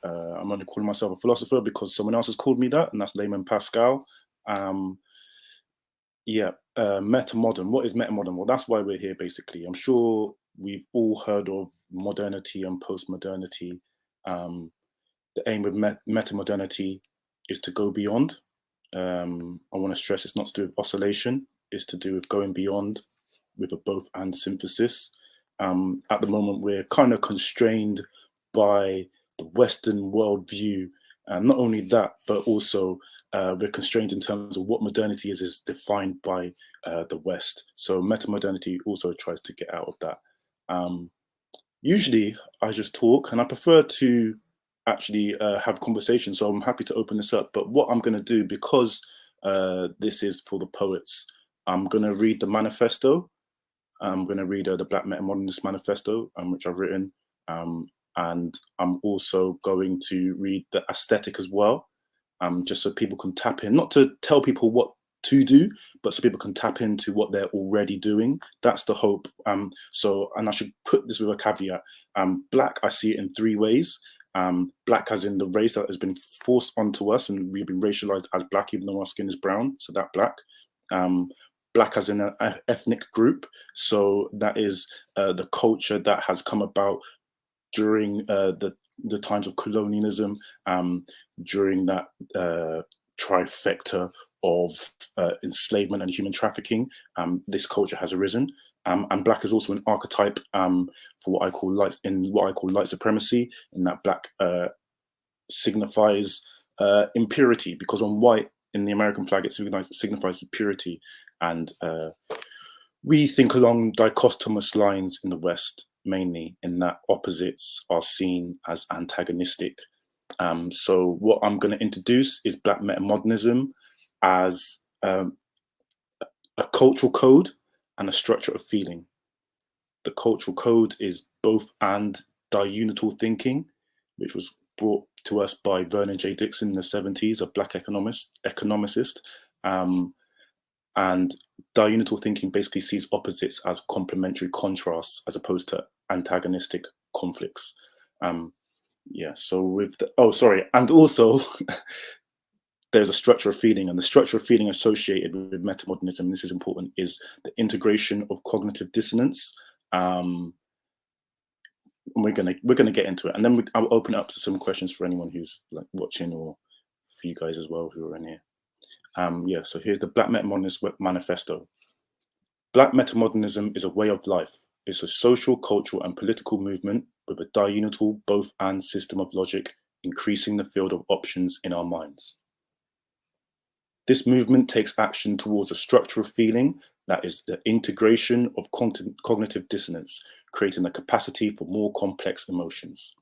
only calling myself a philosopher because someone else has called me that, and that's Layman Pascal. Metamodern. What is metamodern? Well, that's why we're here, basically. I'm sure we've all heard of modernity and postmodernity. The aim with metamodernity is to go beyond. I want to stress it's not to do with oscillation, it's to do with going beyond with a both and synthesis. At the moment, we're kind of constrained by the Western worldview. And not only that, but also we're constrained in terms of what modernity is defined by the West. So metamodernity also tries to get out of that. Usually I just talk, and I prefer to actually have conversations, so I'm happy to open this up. But what I'm going to do, because this is for the poets, I'm going to read the manifesto. I'm going to read the Black Metamodernist manifesto, which I've written, and I'm also going to read the aesthetic as well, just so people can tap in, not to tell people what to do, but so people can tap into what they're already doing. That's the hope. And I should put this with a caveat. Black, I see it in three ways. Black as in the race that has been forced onto us, and we've been racialized as Black, even though our skin is brown, so that Black. Black as in an ethnic group, so that is the culture that has come about during the times of colonialism, during that trifecta of enslavement and human trafficking. This culture has arisen, and Black is also an archetype for what I call light supremacy, in that Black signifies impurity, because on white in the American flag it signifies purity, and we think along dichotomous lines in the West, mainly in that opposites are seen as antagonistic. So what I'm going to introduce is Black Metamodernism as a cultural code and a structure of feeling. The cultural code is both and diunital thinking, which was brought to us by Vernon J. Dixon in the 70s, a Black economicist. And diunital thinking basically sees opposites as complementary contrasts as opposed to antagonistic conflicts. So with the, and also there's a structure of feeling, and the structure of feeling associated with metamodernism, this is important, is the integration of cognitive dissonance. And we're gonna get into it, and then I'll open it up to some questions for anyone who's like watching, or for you guys as well who are in here. So here's the Black Metamodernist Manifesto. Black Metamodernism is a way of life. It's a social, cultural, and political movement with a diunital both and system of logic, increasing the field of options in our minds. This movement takes action towards a structure of feeling that is the integration of cognitive dissonance, creating a capacity for more complex emotions.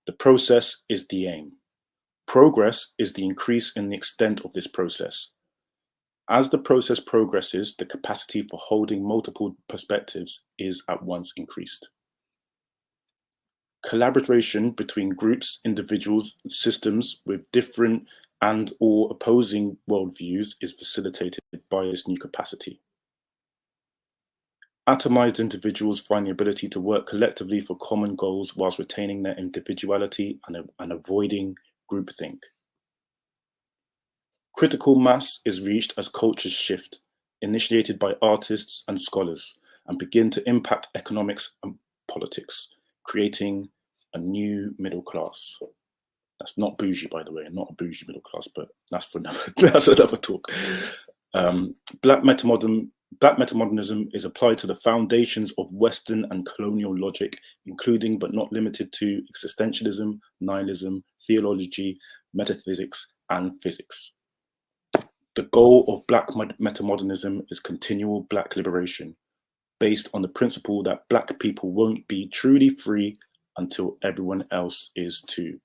The process is the aim. Progress is the increase in the extent of this process. As the process progresses, the capacity for holding multiple perspectives is at once increased. Collaboration between groups, individuals, and systems with different and/or opposing worldviews is facilitated by this new capacity. Atomized individuals find the ability to work collectively for common goals whilst retaining their individuality and avoiding groupthink. Critical mass is reached as cultures shift, initiated by artists and scholars, and begin to impact economics and politics, creating a new middle class. That's not bougie, by the way, not a bougie middle class, but that's for another talk. Black Metamodernism is applied to the foundations of Western and colonial logic, including but not limited to existentialism, nihilism, theology, metaphysics, and physics. The goal of Black Metamodernism is continual Black liberation, based on the principle that Black people won't be truly free until everyone else is too,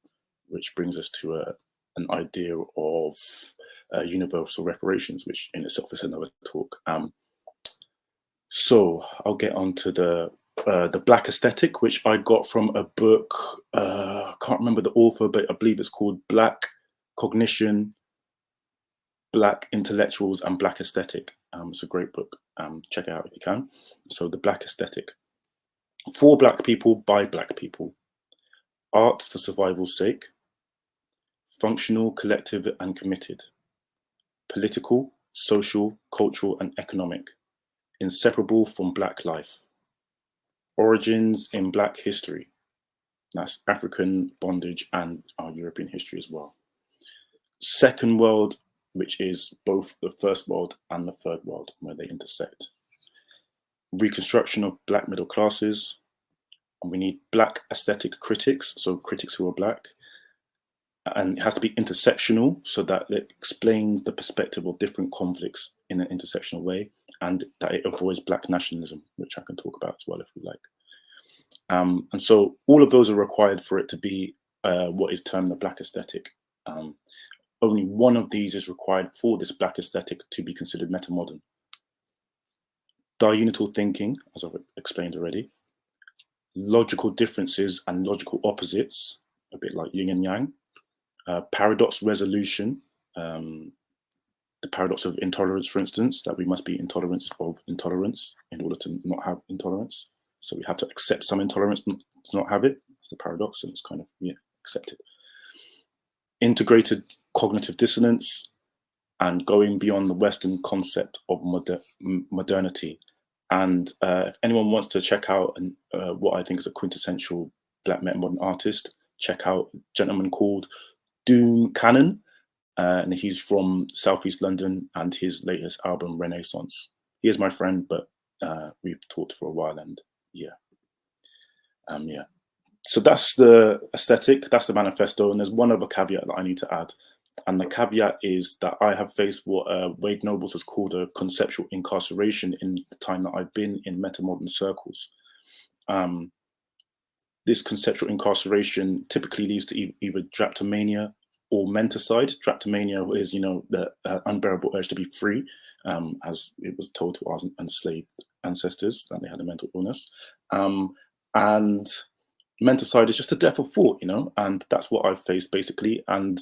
which brings us to an idea of universal reparations, which in itself is another talk. So I'll get on to the Black aesthetic, which I got from a book, I can't remember the author, but I believe it's called Black Cognition, Black Intellectuals and Black Aesthetic. It's a great book. Check it out if you can. So The Black Aesthetic. For Black people, by Black people. Art for survival's sake. Functional, collective, and committed. Political, social, cultural, and economic. Inseparable from Black life. Origins in Black history. That's African bondage and our European history as well. Second world, which is both the first world and the third world, where they intersect. Reconstruction of Black middle classes. And we need Black aesthetic critics, so critics who are Black. And it has to be intersectional, so that it explains the perspective of different conflicts in an intersectional way, and that it avoids Black nationalism, which I can talk about as well if you like. And so all of those are required for it to be what is termed the Black aesthetic. Only one of these is required for this Black aesthetic to be considered metamodern. Diunital thinking, as I've explained already. Logical differences and logical opposites, a bit like yin and yang. Paradox resolution, the paradox of intolerance, for instance, that we must be intolerant of intolerance in order to not have intolerance. So we have to accept some intolerance to not have it. It's the paradox, and it's kind of, yeah, accepted. Integrated cognitive dissonance, and going beyond the Western concept of modernity. And if anyone wants to check out what I think is a quintessential Black metamodern artist, check out a gentleman called Doom Cannon, and he's from Southeast London, and his latest album, Renaissance. He is my friend, but we've talked for a while, and yeah. So that's the aesthetic, that's the manifesto, and there's one other caveat that I need to add. And the caveat is that I have faced what Wade Nobles has called a conceptual incarceration in the time that I've been in metamodern circles. This conceptual incarceration typically leads to either drapetomania or menticide. Drapetomania is, the unbearable urge to be free, as it was told to our enslaved ancestors that they had a mental illness. And menticide is just the death of thought, and that's what I've faced basically. And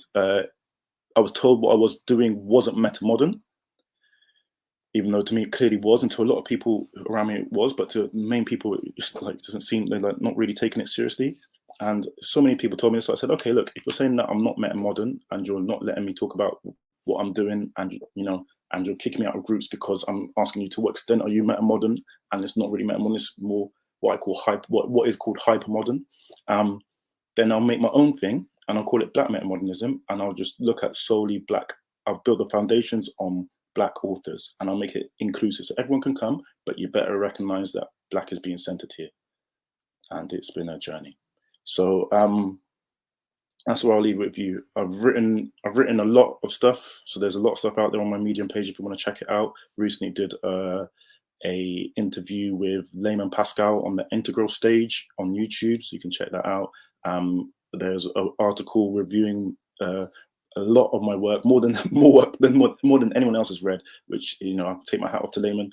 I was told what I was doing wasn't metamodern, even though to me it clearly was, and to a lot of people around me it was, but to main people it just doesn't seem, they're not really taking it seriously. And so many people told me this, so I said, okay, look, if you're saying that I'm not metamodern and you're not letting me talk about what I'm doing, and and you're kicking me out of groups because I'm asking you to what extent are you metamodern, and it's not really metamodern, it's more what I call what is called hypermodern, then I'll make my own thing and I'll call it Black Metamodernism, and I'll just look at solely Black, I'll build the foundations on Black authors, and I'll make it inclusive so everyone can come, but you better recognize that Black is being centered here. And it's been a journey. So that's where I'll leave it with you. I've written a lot of stuff, so there's a lot of stuff out there on my Medium page if you want to check it out. Recently did a interview with Layman Pascal on the Integral stage on YouTube, so you can check that out. There's an article reviewing a lot of my work, more than anyone else has read, which I'll take my hat off to Layman.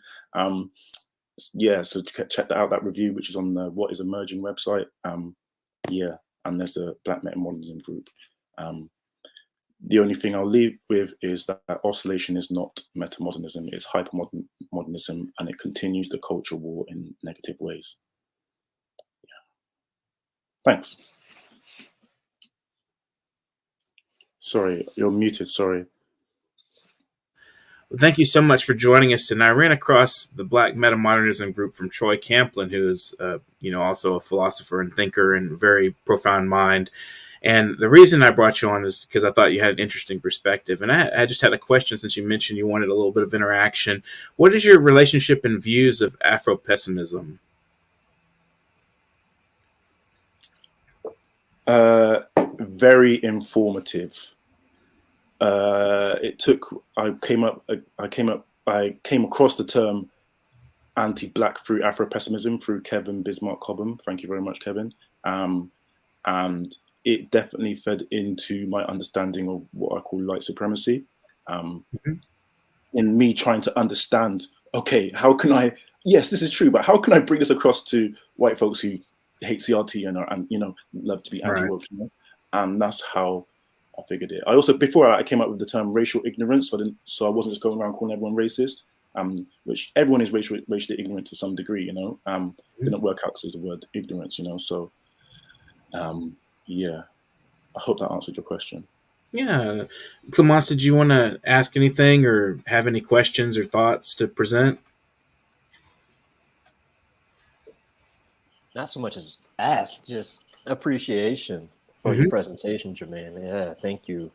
So check that out, that review, which is on the What Is Emerging website. And there's a Black Metamodernism group. The only thing I'll leave with is that oscillation is not metamodernism, it's hypermodernism, and it continues the culture war in negative ways. Thanks. Sorry, you're muted, sorry. Well, thank you so much for joining us tonight. I ran across the Black Metamodernism group from Troy Camplin, who is, also a philosopher and thinker and very profound mind. And the reason I brought you on is because I thought you had an interesting perspective. And I just had a question, since you mentioned you wanted a little bit of interaction. What is your relationship and views of Afro-pessimism? Very informative. I came across the term anti-Black through Afro-pessimism through Kevin Bismarck Cobham. Thank you very much, Kevin. And it definitely fed into my understanding of what I call light supremacy. In me trying to understand, okay, how can I, yes, this is true, but how can I bring this across to white folks who hate CRT and love to be anti-woke, And that's how I figured it. I also, before I came up with the term racial ignorance, so I wasn't just going around calling everyone racist. Which everyone is racially ignorant to some degree, you know. Didn't work out because of the word ignorance, you know. So, yeah, I hope that answered your question. Yeah. Clemonce, did you want to ask anything or have any questions or thoughts to present? Not so much as ask, just appreciation for your presentation, Germane. Yeah, thank you.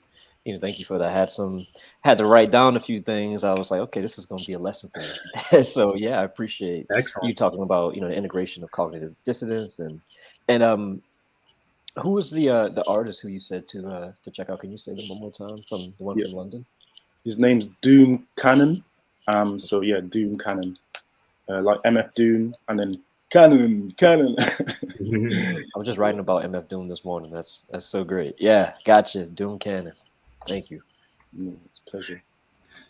Thank you for that. Had to write down a few things. I was like, okay, this is going to be a lesson for me. So yeah, I appreciate you talking about the integration of cognitive dissonance and who was the artist who you said to check out? Can you say them one more time from the one from London? His name's Doom Cannon. So yeah, Doom Cannon, like MF Doom, and then Cannon. I was just writing about MF Doom this morning. That's so great. Yeah, gotcha. Doom Cannon. Thank you. It's a pleasure.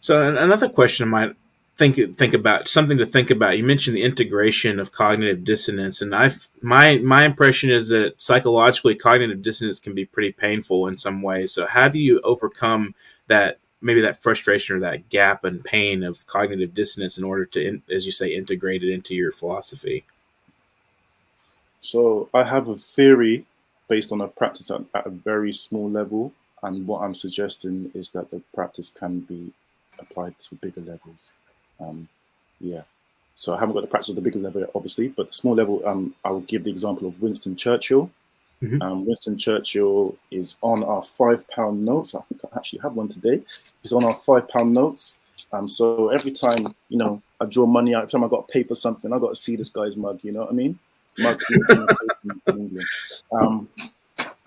So another question I might think about, something to think about. You mentioned the integration of cognitive dissonance, and my impression is that psychologically cognitive dissonance can be pretty painful in some ways. So how do you overcome that, maybe that frustration or that gap and pain of cognitive dissonance in order to, as you say, integrate it into your philosophy? So I have a theory based on a practice at a very small level, and what I'm suggesting is that the practice can be applied to bigger levels. Yeah. So I haven't got the practice at the bigger level, obviously, but the small level, I will give the example of Winston Churchill. Winston Churchill is on our £5 notes. I think I actually have one today. He's on our £5 notes. So every time, I draw money out, every time I got to pay for something, I got to see this guy's mug, you know what I mean? Mug in England.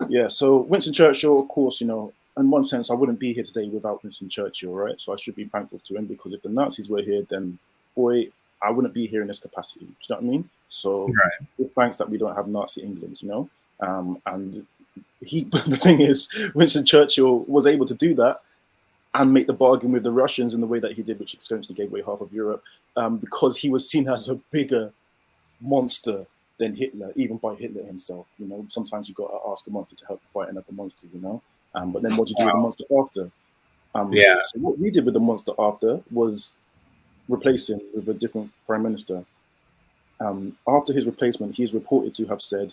Yeah, so Winston Churchill, of course, in one sense, I wouldn't be here today without Winston Churchill, right? So I should be thankful to him, because if the Nazis were here, then, boy, I wouldn't be here in this capacity. Do you know what I mean? So it's thanks that we don't have Nazi England, and the thing is, Winston Churchill was able to do that and make the bargain with the Russians in the way that he did, which essentially gave away half of Europe, because he was seen as a bigger monster than Hitler, even by Hitler himself. Sometimes you've got to ask a monster to help you fight another monster, but then what do you do with the monster after? So what we did with the monster after was replace him with a different prime minister. After his replacement, he is reported to have said,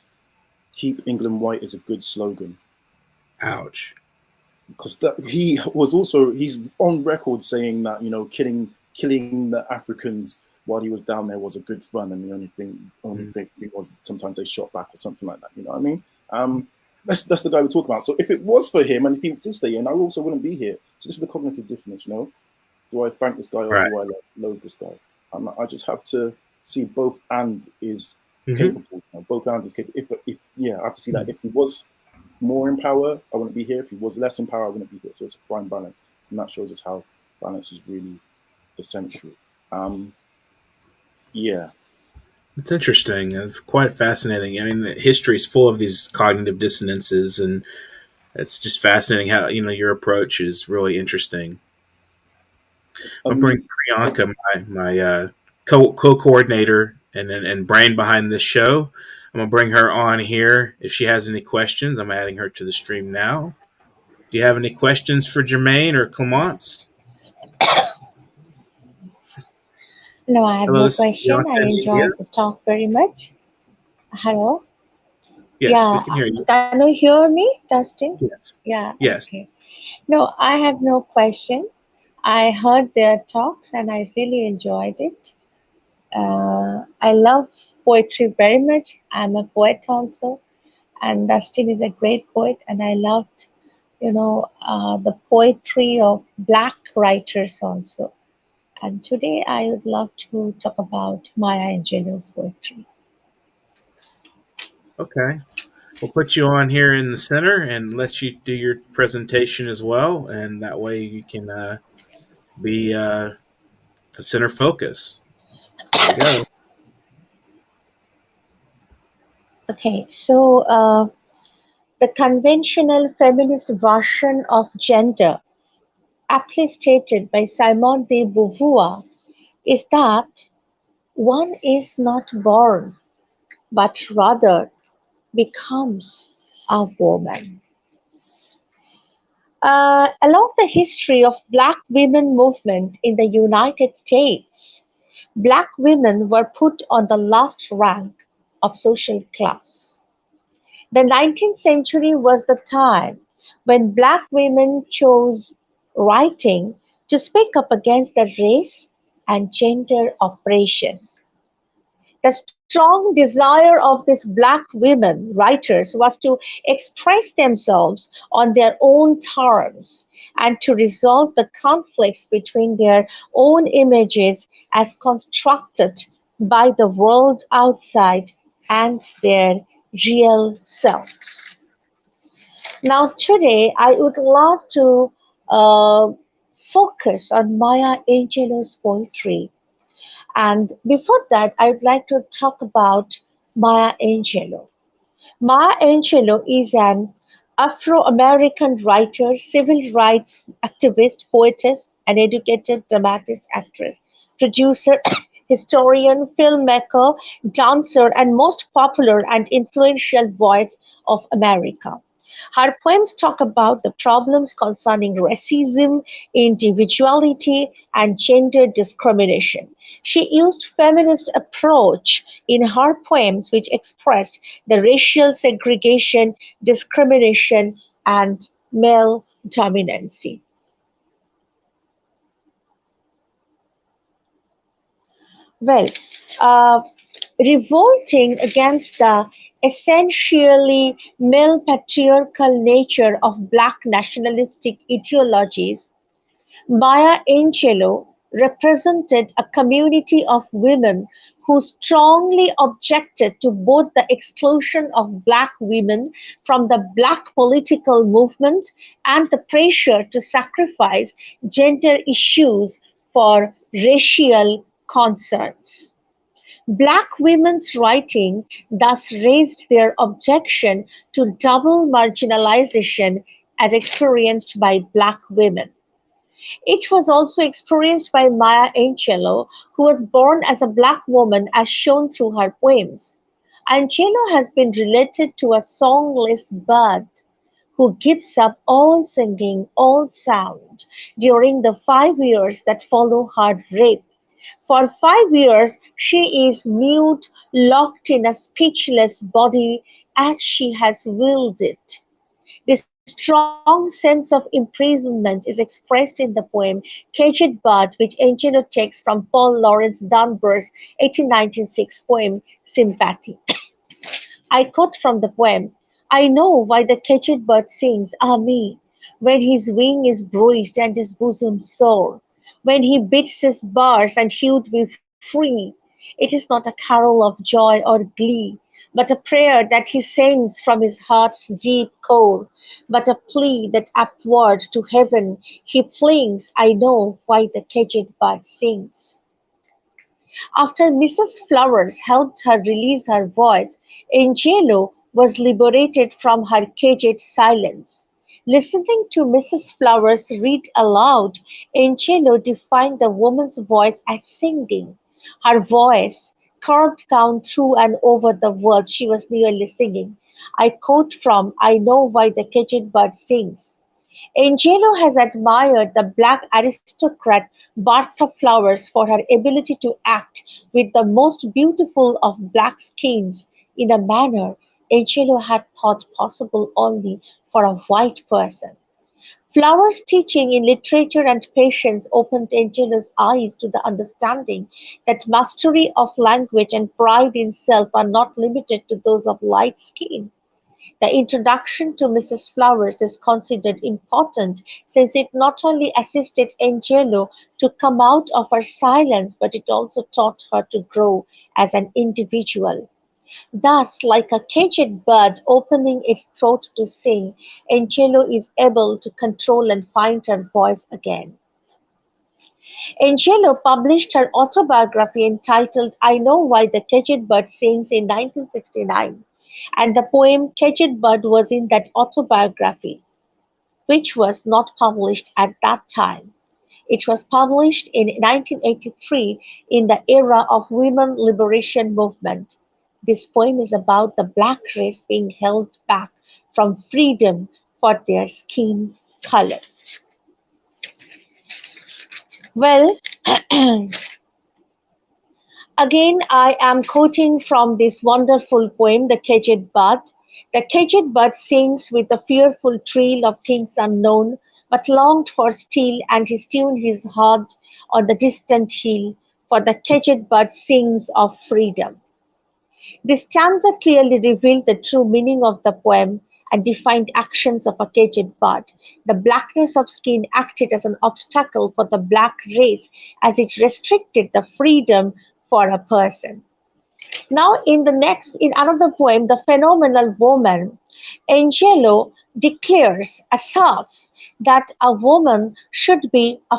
"Keep England white" is a good slogan. Ouch. Because he's on record saying that, killing the Africans while he was down there was a good fun, and the only thing was sometimes they shot back or something like that. You know what I mean? That's the guy we're talking about. So if it was for him, and if he did stay in, I also wouldn't be here. So this is the cognitive difference. Do I thank this guy or do I loathe this guy? I just have to see both and is capable. Both and is capable. If I have to see that if he was more in power, I wouldn't be here. If he was less in power, I wouldn't be here. So it's a fine balance, and that shows us how balance is really essential. Yeah. It's interesting. It's quite fascinating. I mean, history is full of these cognitive dissonances, and it's just fascinating how, your approach is really interesting. I'll bring Priyanka, my co-coordinator and brain behind this show. I'm going to bring her on here. If she has any questions, I'm adding her to the stream now. Do you have any questions for Germane or Clemonce? No, I have no question. I enjoyed the talk very much. Hello? Yes, we can hear you. Can you hear me, Dustin? Yes. Yeah. Yes. Okay. No, I have no question. I heard their talks and I really enjoyed it. I love poetry very much. I'm a poet also, and Dustin is a great poet, and I loved, the poetry of Black writers also. And today I would love to talk about Maya Angelou's poetry. Okay. We'll put you on here in the center and let you do your presentation as well. And that way you can be the center focus. There you go. Okay, so the conventional feminist version of gender, aptly stated by Simone de Beauvoir, is that one is not born, but rather becomes a woman. Along the history of Black women movement in the United States, Black women were put on the last rank of social class. The 19th century was the time when Black women chose writing to speak up against the race and gender oppression. The strong desire of these Black women writers was to express themselves on their own terms and to resolve the conflicts between their own images as constructed by the world outside and their real selves. Now, today, I would love to uh, focus on Maya Angelou's poetry. And before that, I would like to talk about Maya Angelou. Maya Angelou is an Afro-American writer, civil rights activist, poetess, and educated dramatist actress, producer, historian, filmmaker, dancer, and most popular and influential voice of America. Her poems talk about the problems concerning racism, individuality, and gender discrimination. She used feminist approach in her poems which expressed the racial segregation, discrimination, and male dominancy. Well, uh, revolting against the essentially male patriarchal nature of Black nationalistic ideologies, Maya Angelou represented a community of women who strongly objected to both the exclusion of Black women from the Black political movement and the pressure to sacrifice gender issues for racial concerns. Black women's writing thus raised their objection to double marginalization as experienced by Black women. It was also experienced by Maya Angelou, who was born as a Black woman as shown through her poems. Angelou has been related to a songless bird who gives up all singing, all sound during the 5 years that follow her rape. For 5 years she is mute, locked in a speechless body as she has willed it. This strong sense of imprisonment is expressed in the poem "Caged Bird", which Angelo takes from Paul Laurence Dunbar's 1896 poem "Sympathy". I quote from the poem: "I know why the caged bird sings, ah me, when his wing is bruised and his bosom sore, when he beats his bars and he would be free. It is not a carol of joy or glee, but a prayer that he sings from his heart's deep core, but a plea that upward to heaven he flings. I know why the caged bird sings." After Mrs. Flowers helped her release her voice, Angelo was liberated from her caged silence. Listening to Mrs. Flowers read aloud, Angelo defined the woman's voice as singing. Her voice curved down through and over the words she was nearly singing. I quote from "I Know Why the Caged Bird Sings". Angelo has admired the Black aristocrat Bertha Flowers for her ability to act with the most beautiful of Black skins in a manner Angelo had thought possible only for a white person. Flowers' teaching in literature and patience opened Angelo's eyes to the understanding that mastery of language and pride in self are not limited to those of light skin. The introduction to Mrs. Flowers is considered important since it not only assisted Angelo to come out of her silence but it also taught her to grow as an individual. Thus, like a caged bird opening its throat to sing, Angelo is able to control and find her voice again. Angelo published her autobiography entitled "I Know Why the Caged Bird Sings" in 1969, and the poem "Caged Bird" was in that autobiography, which was not published at that time. It was published in 1983 in the era of women liberation movement. This poem is about the Black race being held back from freedom for their skin color. Well, again, I am quoting from this wonderful poem, The Caged Bird. The caged bird sings with the fearful trill of things unknown, but longed for still, and he tuned his heart on the distant hill, for the caged bird sings of freedom. This stanza clearly revealed the true meaning of the poem and defined actions of a caged bird. The blackness of skin acted as an obstacle for the black race as it restricted the freedom for a person. Now, in another poem, The Phenomenal Woman, Angelo asserts that a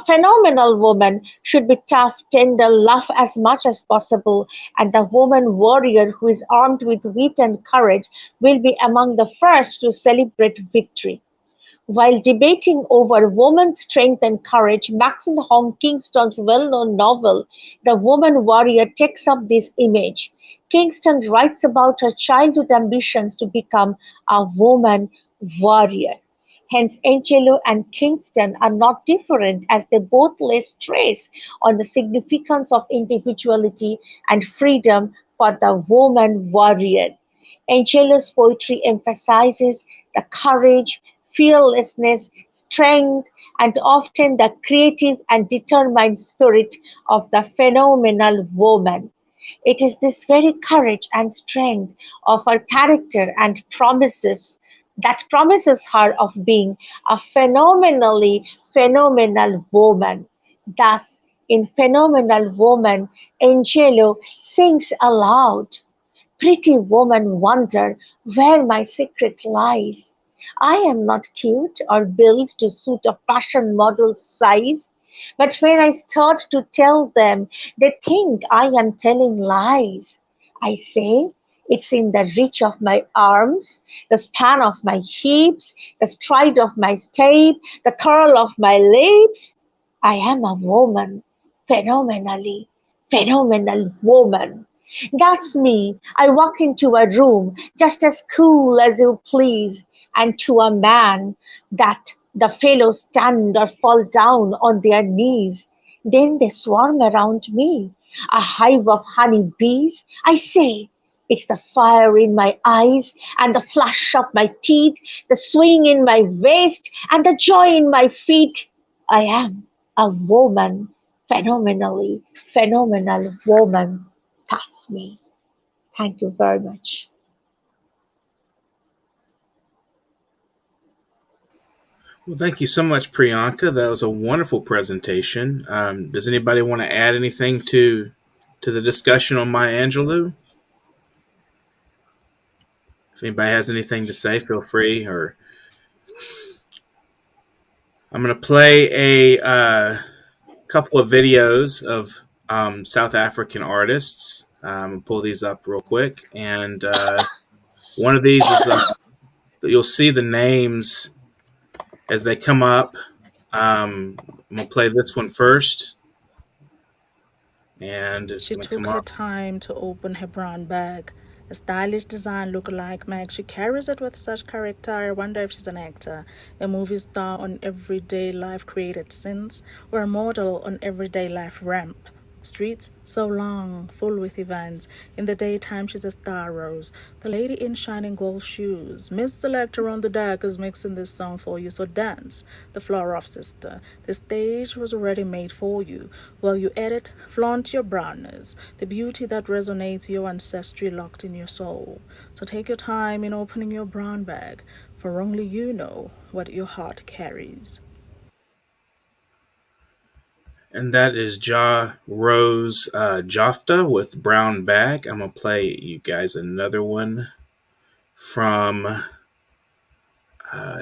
phenomenal woman should be tough, tender, laugh as much as possible, and the woman warrior who is armed with wit and courage will be among the first to celebrate victory. While debating over woman's strength and courage, Maxine Hong Kingston's well-known novel, The Woman Warrior, takes up this image. Kingston writes about her childhood ambitions to become a woman warrior. Hence, Angelo and Kingston are not different as they both lay stress on the significance of individuality and freedom for the woman warrior. Angelo's poetry emphasizes the courage, fearlessness, strength, and often the creative and determined spirit of the phenomenal woman. It is this very courage and strength of her character and that promises her of being a phenomenally phenomenal woman. Thus, in Phenomenal Woman, Angelo sings aloud. Pretty woman, wonder where my secret lies. I am not cute or built to suit a fashion model's size, but when I start to tell them, they think I am telling lies. I say, it's in the reach of my arms, the span of my hips, the stride of my step, the curl of my lips. I am a woman, phenomenally, phenomenal woman. That's me. I walk into a room just as cool as you please, and to a man that the fellows stand or fall down on their knees. Then they swarm around me, a hive of honey bees. I say, it's the fire in my eyes and the flash of my teeth, the swing in my waist and the joy in my feet. I am a woman, phenomenally phenomenal woman. That's me. Thank you very much. Well, thank you so much, Priyanka. That was a wonderful presentation. Does anybody want to add anything to the discussion on Maya Angelou? If anybody has anything to say, feel free. Or I'm going to play a couple of videos of South African artists. I'll pull these up real quick. And one of these is you'll see the names as they come up. I'm going to play this one first. And she took her time to open her brown bag. A stylish design look-alike Meg. She carries it with such character. I wonder if she's an actor, a movie star on everyday life created scenes, or a model on everyday life ramp. Streets so long, full with events. In the daytime she's a star rose, the lady in shining gold shoes. Miss Selector on the deck is mixing this song for you, so dance, the floor off sister. The stage was already made for you. While you edit, flaunt your brownness, the beauty that resonates, your ancestry locked in your soul. So take your time in opening your brown bag, for only you know what your heart carries. And that is Ja Rose Jofta with Brown Bag. I'm going to play you guys another one from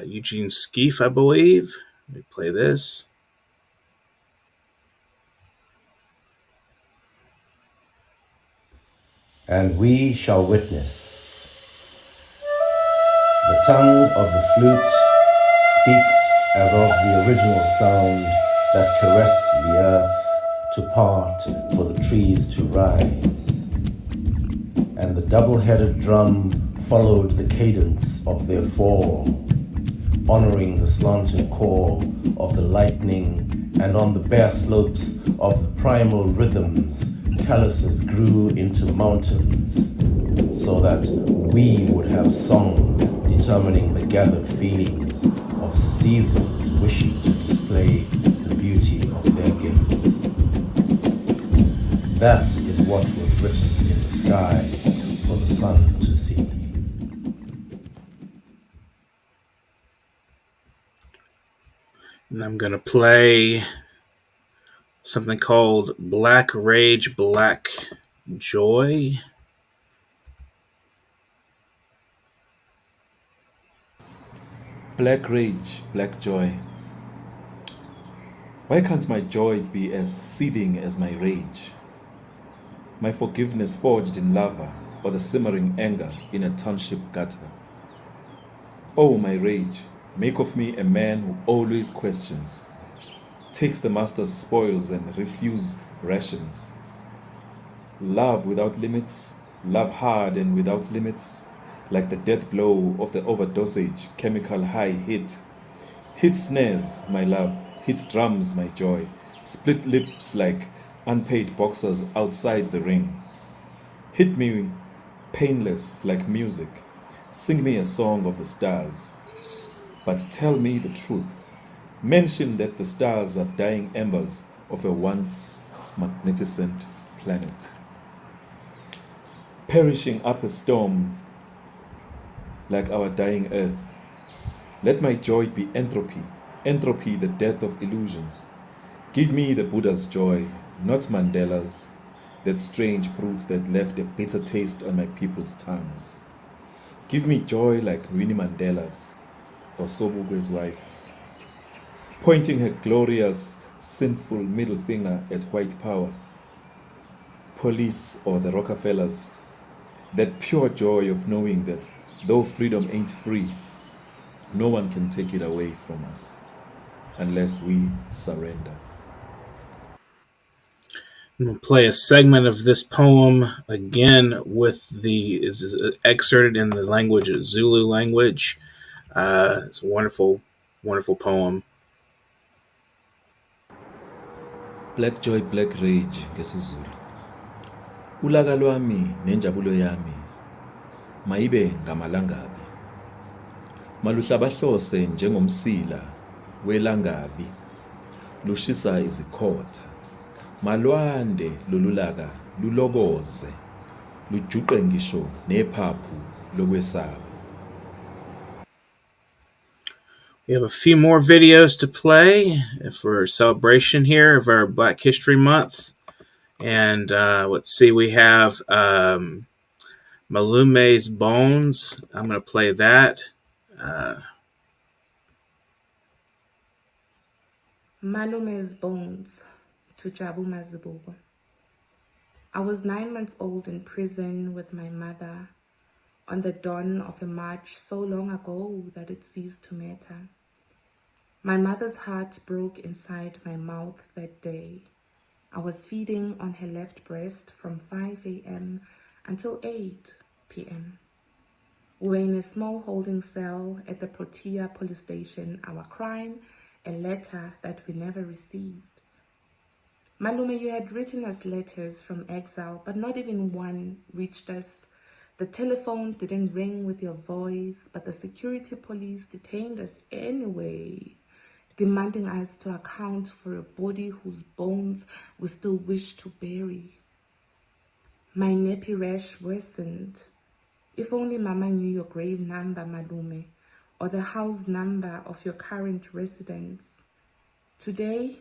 Eugene Skeef, I believe. Let me play this. And we shall witness. The tongue of the flute speaks as of the original sound that caressed the earth to part for the trees to rise. And the double-headed drum followed the cadence of their fall. honoring the slanted call of the lightning, and on the bare slopes of the primal rhythms, calluses grew into mountains, so that we would have song determining the gathered feelings of seasons wishing to display the beauty of their gifts. That is what was written in the sky for the sun to see. And I'm going to play something called Black Rage, Black Joy. Black rage, black joy. Why can't my joy be as seething as my rage? My forgiveness forged in lava, or the simmering anger in a township gutter. Oh, my rage, make of me a man who always questions, takes the master's spoils and refuses rations. Love without limits, love hard and without limits, like the death blow of the overdosage, chemical high hit. Hit snares, my love, hit drums, my joy, split lips like unpaid boxers outside the ring. Hit me painless like music, sing me a song of the stars. But tell me the truth, mention that the stars are dying embers of a once magnificent planet. Perishing up a storm like our dying earth. Let my joy be entropy, entropy the death of illusions. Give me the Buddha's joy, not Mandela's, that strange fruit that left a bitter taste on my people's tongues. Give me joy like Winnie Mandela's, or Sobukwe's wife, pointing her glorious, sinful middle finger at white power, police or the Rockefellers. That pure joy of knowing that though freedom ain't free, no one can take it away from us unless we surrender. I'm going to play a segment of this poem again with is excerpted in the language of Zulu language. It's a wonderful, wonderful poem. Black joy, black rage ngesizulu. Ulaka lwami nenjabulo yami mayibe ngamalangabi. Maluhlabahlose njengomsila welangabi. Lushisa izikhotha. Malwande lolulaka lulokoze. Lujuqe ngisho nephaphu lokwesaba. We have a few more videos to play for celebration here of our Black History Month. And let's see, we have Malume's Bones. I'm going to play that. Malume's Bones to Jabu Mazibuko. I was 9 months old in prison with my mother on the dawn of a march so long ago that it ceased to matter. My mother's heart broke inside my mouth that day. I was feeding on her left breast from 5 a.m. until 8 p.m. We were in a small holding cell at the Protea police station. Our crime, a letter that we never received. Malume, you had written us letters from exile, but not even one reached us. The telephone didn't ring with your voice, but the security police detained us anyway, demanding us to account for a body whose bones we still wish to bury. My nappy rash worsened. If only Mama knew your grave number, Malume, or the house number of your current residence. Today,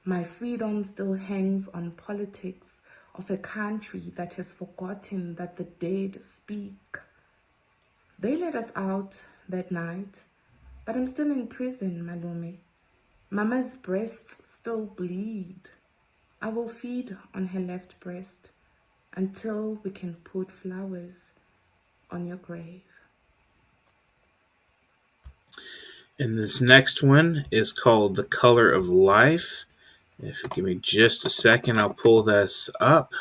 my freedom still hangs on politics of a country that has forgotten that the dead speak. They let us out that night, but I'm still in prison, Malume. Mama's breasts still bleed. I will feed on her left breast until we can put flowers on your grave. And this next one is called The Color of Life. If you give me just a second, I'll pull this up.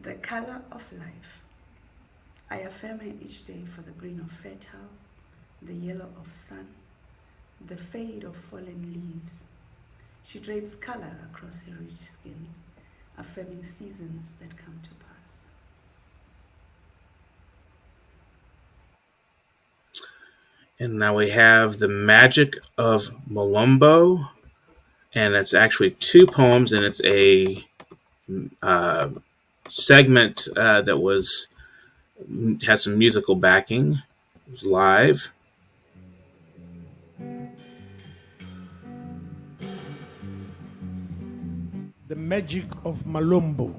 The color of life. I affirm her each day for the green of fertile, the yellow of sun, the fade of fallen leaves. She drapes color across her rich skin, affirming seasons that come to pass. And now we have The Magic of Malombo, and it's actually 2 poems, and it's a segment that has some musical backing. It was live. The Magic of Malombo.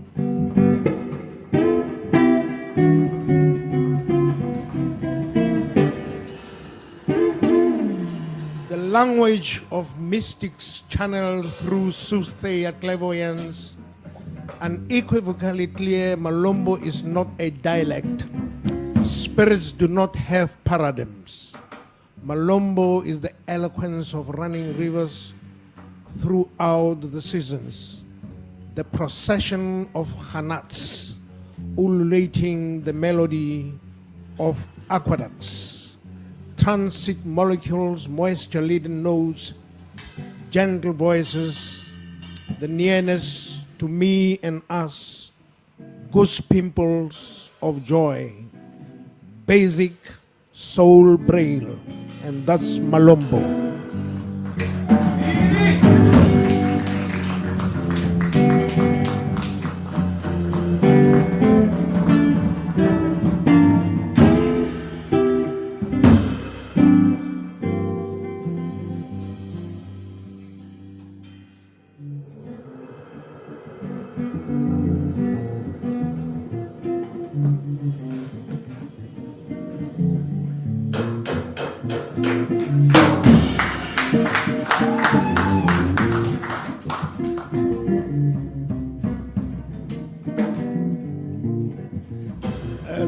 The language of mystics channeled through soothsayer clairvoyance, unequivocally clear, Malombo is not a dialect. Spirits do not have paradigms. Malombo is the eloquence of running rivers throughout the seasons. The procession of Hanats, ululating the melody of aqueducts, transit molecules, moisture-laden notes, gentle voices, the nearness to me and us, goose pimples of joy, basic soul braille, and that's Malombo.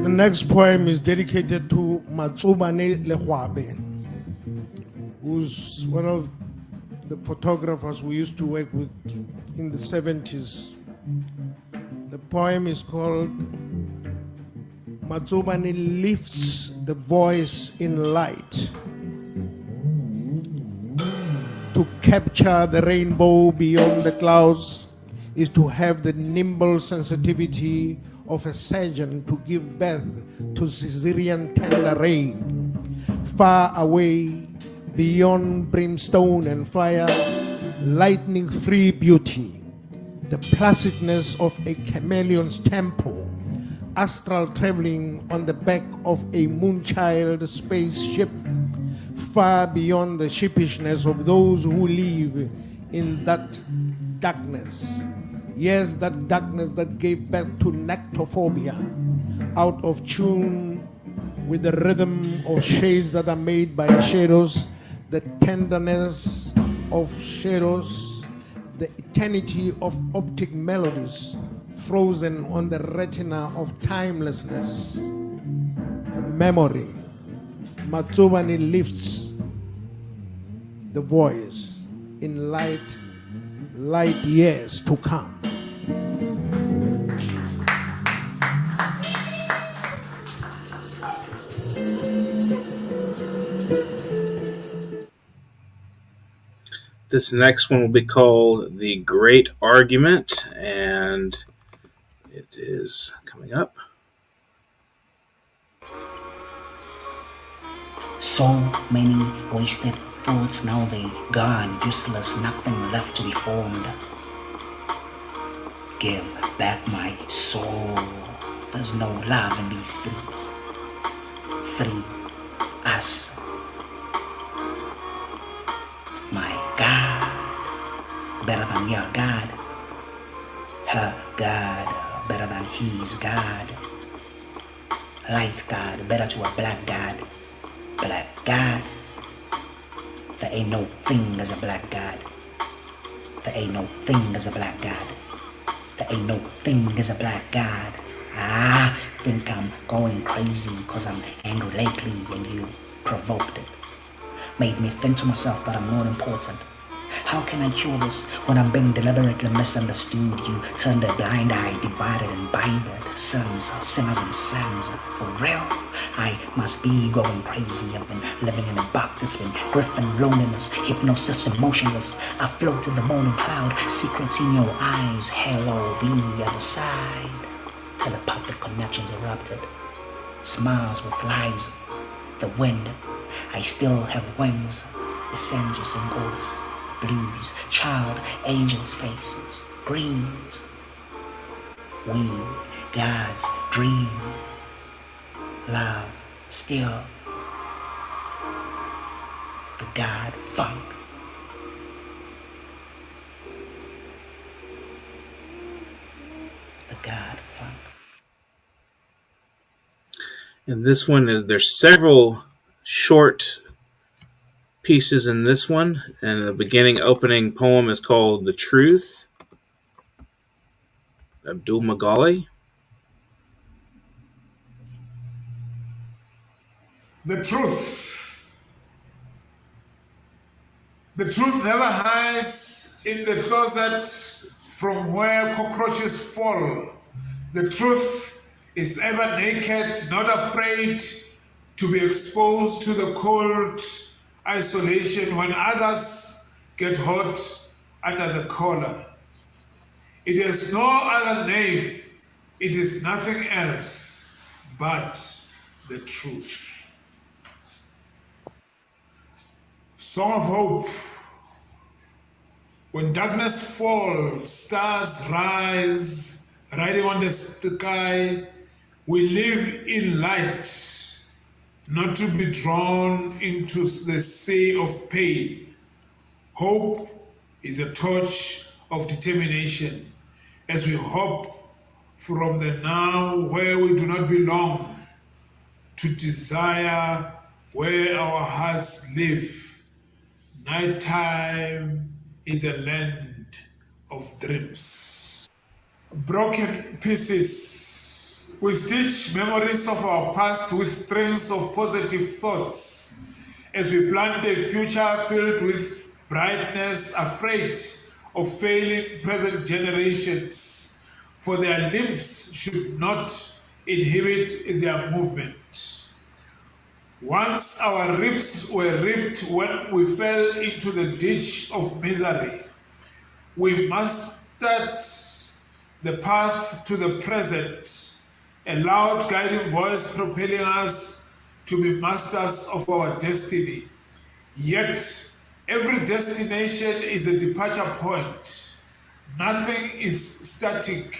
The next poem is dedicated to Matsubane Lehwabe, who's one of the photographers we used to work with in the 70s. The poem is called Matsubane Lifts the Voice in Light. To capture the rainbow beyond the clouds is to have the nimble sensitivity of a surgeon to give birth to Caesarean tender rain. Far away, beyond brimstone and fire, lightning-free beauty, the placidness of a chameleon's temple, astral traveling on the back of a moonchild spaceship, far beyond the sheepishness of those who live in that darkness. Yes, that darkness that gave birth to nectophobia, out of tune with the rhythm of shades that are made by shadows, the tenderness of shadows, the eternity of optic melodies frozen on the retina of timelessness. Memory. Matsubane lifts the voice in light years to come. This next one will be called The Great Argument, and it is coming up. So many wasted thoughts, now they gone, useless, nothing left to be formed. Give back my soul, there's no love in these streets. Free us. My God, better than your God. Her God, better than his God. Light God, better to a black God. Black God. There ain't no thing as a black God. There ain't no thing as a black God. There ain't no thing as a black God. I think I'm going crazy cause I'm angry lately and you provoked it. Made me think to myself that I'm not important. How can I cure this when I'm being deliberately misunderstood? You turn a blind eye, divided and binded. Sons, sinners and sons, for real. I must be going crazy. I've been living in a box that's been gripping loneliness, hypnosis, emotionless. I float in the morning cloud, secrets in your eyes. Hello, the other side. Telepathic connections erupted. Smiles with lies. The wind. I still have wings. The sensuous and ghosts. Blues, child, angels' faces. Greens. We, God's dream. Love, still. The God funk. The God funk. And this one is, there's several short pieces in this one. And the beginning opening poem is called The Truth, Abdul Magali. The truth. The truth never hides in the closet from where cockroaches fall. The truth is ever naked, not afraid to be exposed to the cold isolation when others get hot under the collar. It has no other name. It is nothing else but the truth. Song of Hope. When darkness falls, stars rise, riding on the sky. We live in light, not to be drawn into the sea of pain. Hope is a torch of determination as we hope from the now where we do not belong to desire where our hearts live. Nighttime is a land of dreams. Broken pieces. We stitch memories of our past with strings of positive thoughts as we plant a future filled with brightness, afraid of failing present generations, for their limbs should not inhibit their movement. Once our ribs were ripped when we fell into the ditch of misery. We mastered the path to the present, a loud guiding voice propelling us to be masters of our destiny. Yet, every destination is a departure point. Nothing is static.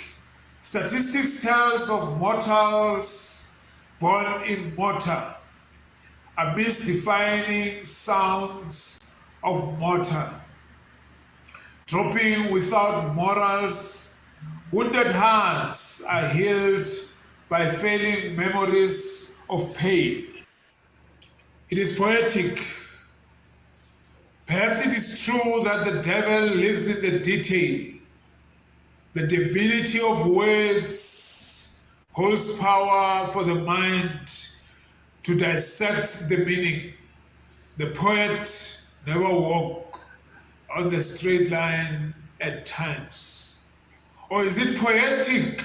Statistics tells of mortals born in mortar, amidst defining sounds of mortar. Dropping without morals, wounded hearts are healed by failing memories of pain. It is poetic. Perhaps it is true that the devil lives in the detail. The divinity of words holds power for the mind to dissect the meaning. The poet never walks on the straight line at times. Or is it poetic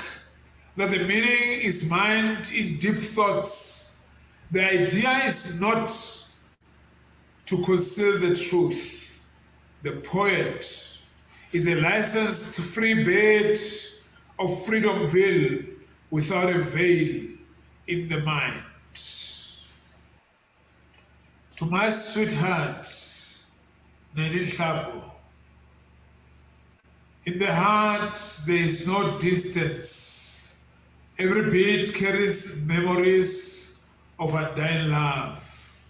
that the meaning is mined in deep thoughts? The idea is not to conceal the truth. The poet is a licensed free bird of Freedomville without a veil in the mind. To my sweetheart, Nelly Hlabo, in the heart there is no distance. Every beat carries memories of a dying love.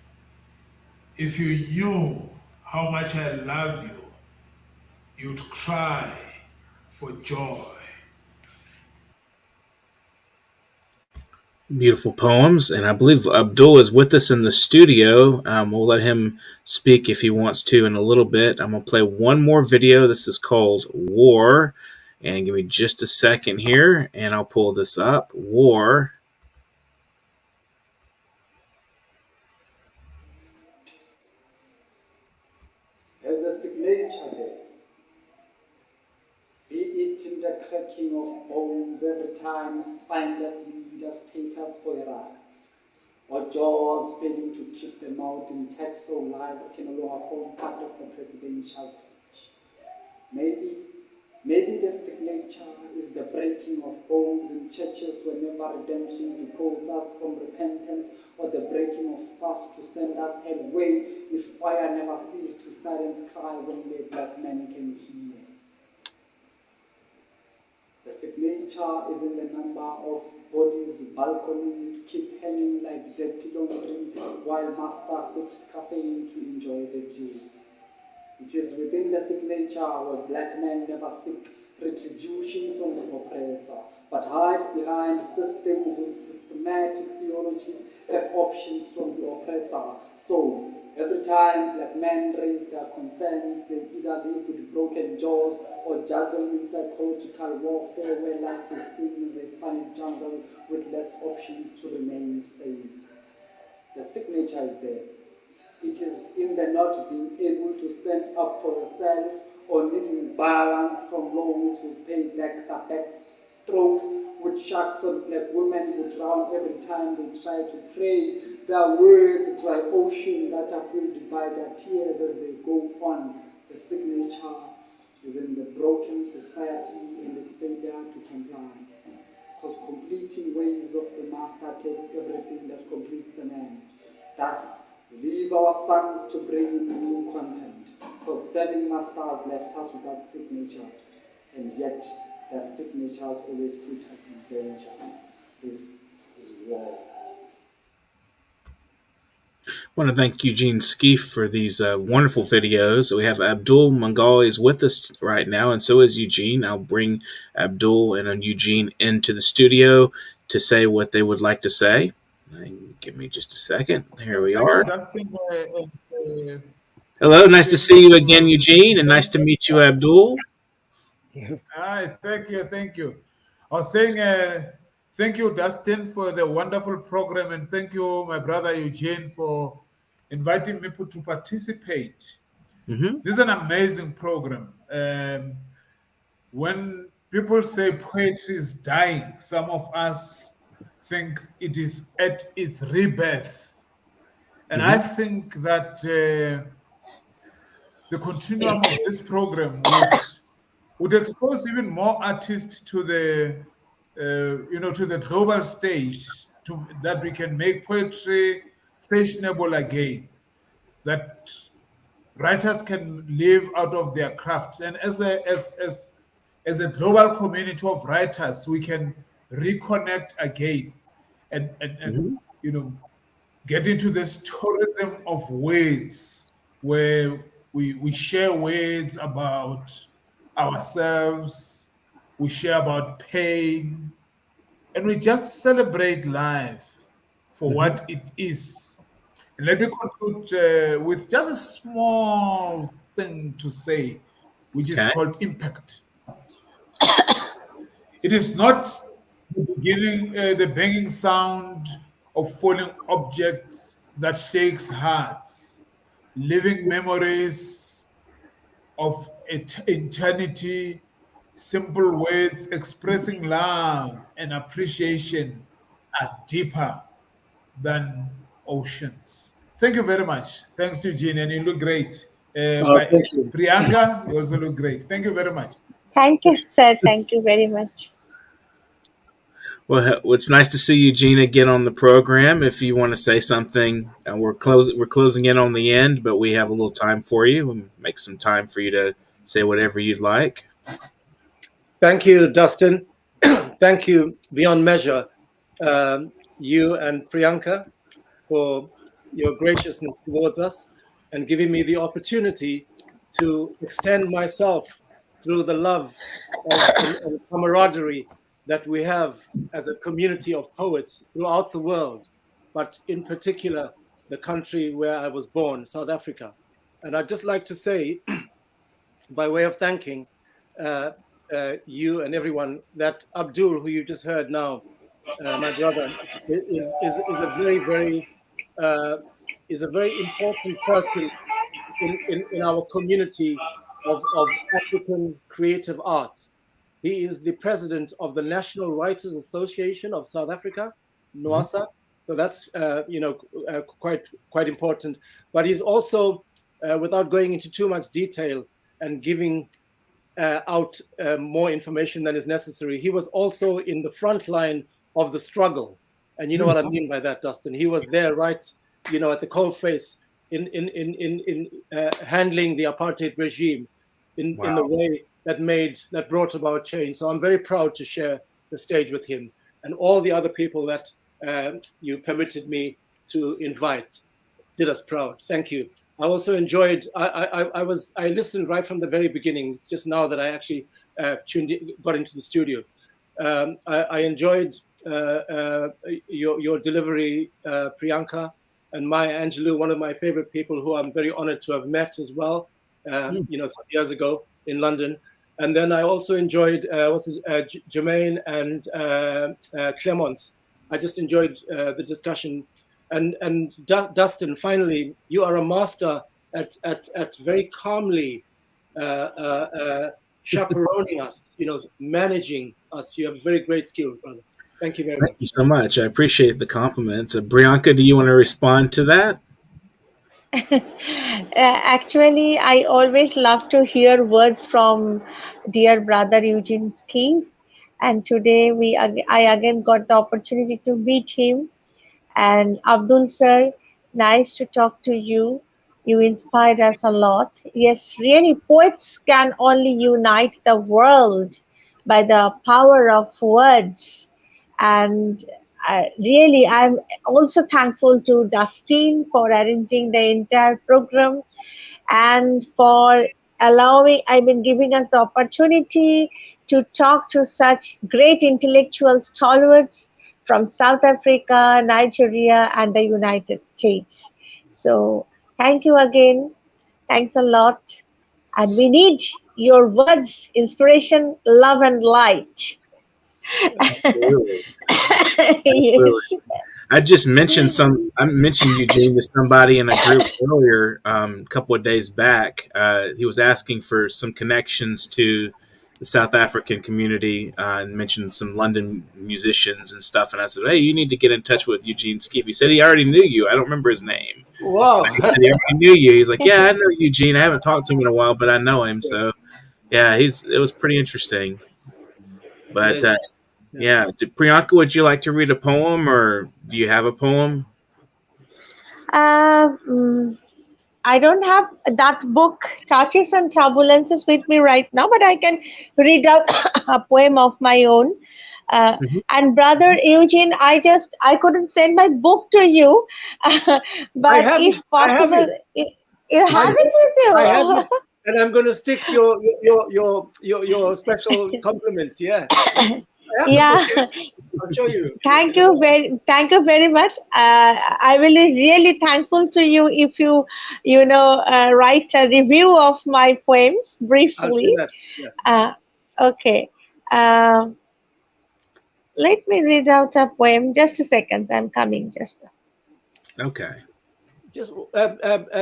If you knew how much I love you, you'd cry for joy. Beautiful poems, and I believe Abdul is with us in the studio. We'll let him speak if he wants to in a little bit. I'm going to play one more video. This is called War, and give me just a second here, and I'll pull this up. War. Has a signature signature there. Be it in the cracking of bones every time spineless leaders take us for a ride, or jaws failing to keep them out intact so lives can no longer form part of the presidential speech. Maybe the signature is the breaking of bones in churches whenever redemption decodes us from repentance, or the breaking of fast to send us headway if fire never ceases to silence cries only a black man can hear. The signature is in the number of bodies, balconies keep hanging like dirty laundry while master sips caffeine to enjoy the view. It is within the signature where black men never seek retribution from the oppressor, but hide behind systems whose systematic theologies have options from the oppressor. So, every time black men raise their concerns, they either live with broken jaws or juggle in psychological warfare where life is seen as a funny jungle with less options to remain sane. The signature is there. It is in the not being able to stand up for yourself or needing balance from loans whose paybacks are backstrokes with sharks on black women who drown every time they try to pray. Their words dry ocean that are filled by their tears as they go on. The signature is in the broken society and its failure to comply. Because completing ways of the master takes everything that completes the man. Thus, leave our sons to bring in new content, because 7 masters left us without signatures, and yet their signatures always put us in danger. This is war. I want to thank Eugene Skeef for these wonderful videos. We have Abdul Mangali is with us right now, and so is Eugene. I'll bring Abdul and Eugene into the studio to say what they would like to say. Give me just a second. Here we are. Hello, nice to see you again, Eugene, and nice to meet you, Abdul. Hi, thank you. I was saying thank you, Dustin, for the wonderful program, and thank you, my brother Eugene, for inviting me to participate. Mm-hmm. This is an amazing program. When people say poetry is dying, some of us think it is at its rebirth. And I think that the continuum of this program would expose even more artists to the to the global stage, that we can make poetry fashionable again, that writers can live out of their crafts, and as a global community of writers, we can reconnect again and get into this tourism of words where we share words about ourselves, we share about pain, and we just celebrate life for what it is. And let me conclude with just a small thing to say, which is called impact. It is not the beginning, the banging sound of falling objects that shakes hearts, living memories of eternity, simple words expressing love and appreciation are deeper than oceans. Thank you very much. Thanks, Eugene, and you look great. Thank you. Priyanka, you also look great. Thank you very much. Thank you, sir. Thank you very much. Well, it's nice to see Eugene again on the program. If you want to say something, we're closing in on the end, but we have a little time for you. We'll make some time for you to say whatever you'd like. Thank you, Dustin. Thank you, beyond measure, you and Priyanka, for your graciousness towards us and giving me the opportunity to extend myself through the love and camaraderie that we have as a community of poets throughout the world, but in particular, the country where I was born, South Africa. And I'd just like to say, by way of thanking you and everyone, that Abdul, who you just heard now, my brother, is a very important person in our community of African creative arts. He is the president of the National Writers Association of South Africa, NWASA. So that's quite important. But he's also, without going into too much detail and giving out more information than is necessary, he was also in the front line of the struggle. And you know what I mean by that, Dustin. He was there, right, at the coalface in handling the apartheid regime in the way that brought about change. So I'm very proud to share the stage with him and all the other people that you permitted me to invite. Did us proud. Thank you. I also enjoyed. I listened right from the very beginning. It's just now that I actually got into the studio. I enjoyed your delivery, Priyanka, and Maya Angelou, one of my favorite people who I'm very honored to have met as well. Some years ago in London. And then I also enjoyed Germane and Clemonce. I just enjoyed the discussion. And Dustin, finally, you are a master at very calmly chaperoning us, managing us. You have very great skills, brother. Thank you very much. Thank you so much. I appreciate the compliments. Priyanka, do you want to respond to that? Actually, I always love to hear words from dear brother Eugene Ski, and today I again got the opportunity to meet him. And Abdul sir, nice to talk to you. You inspired us a lot. Yes, really, poets can only unite the world by the power of words. And really, I'm also thankful to DUSTIN for arranging the entire program and for giving us the opportunity to talk to such great intellectual stalwarts from South Africa, Nigeria, and the United States. So thank you again. Thanks a lot. And we need your words, inspiration, love, and light. Absolutely. Absolutely. I just mentioned I mentioned Eugene to somebody in a group earlier, a couple of days back. He was asking for some connections to the South African community and mentioned some London musicians and stuff. And I said, hey, you need to get in touch with Eugene Skeef. He said he already knew you. I don't remember his name. Wow. He said he already knew you. He's like, yeah, I know Eugene. I haven't talked to him in a while, but I know him. So, yeah, it was pretty interesting. But yeah, Priyanka, would you like to read a poem, or do you have a poem? I don't have that book, Touches and Turbulences, with me right now, but I can read out a poem of my own. And brother Eugene, I couldn't send my book to you, but if possible, you have it with you. I have it, and I'm going to stick your special compliments. Yeah. Yeah. I'll show you. Thank you very much. I will be really thankful to you if you write a review of my poems briefly. I'll do that. Yes. Okay. Let me read out a poem. Just a second. I'm coming. Okay. Just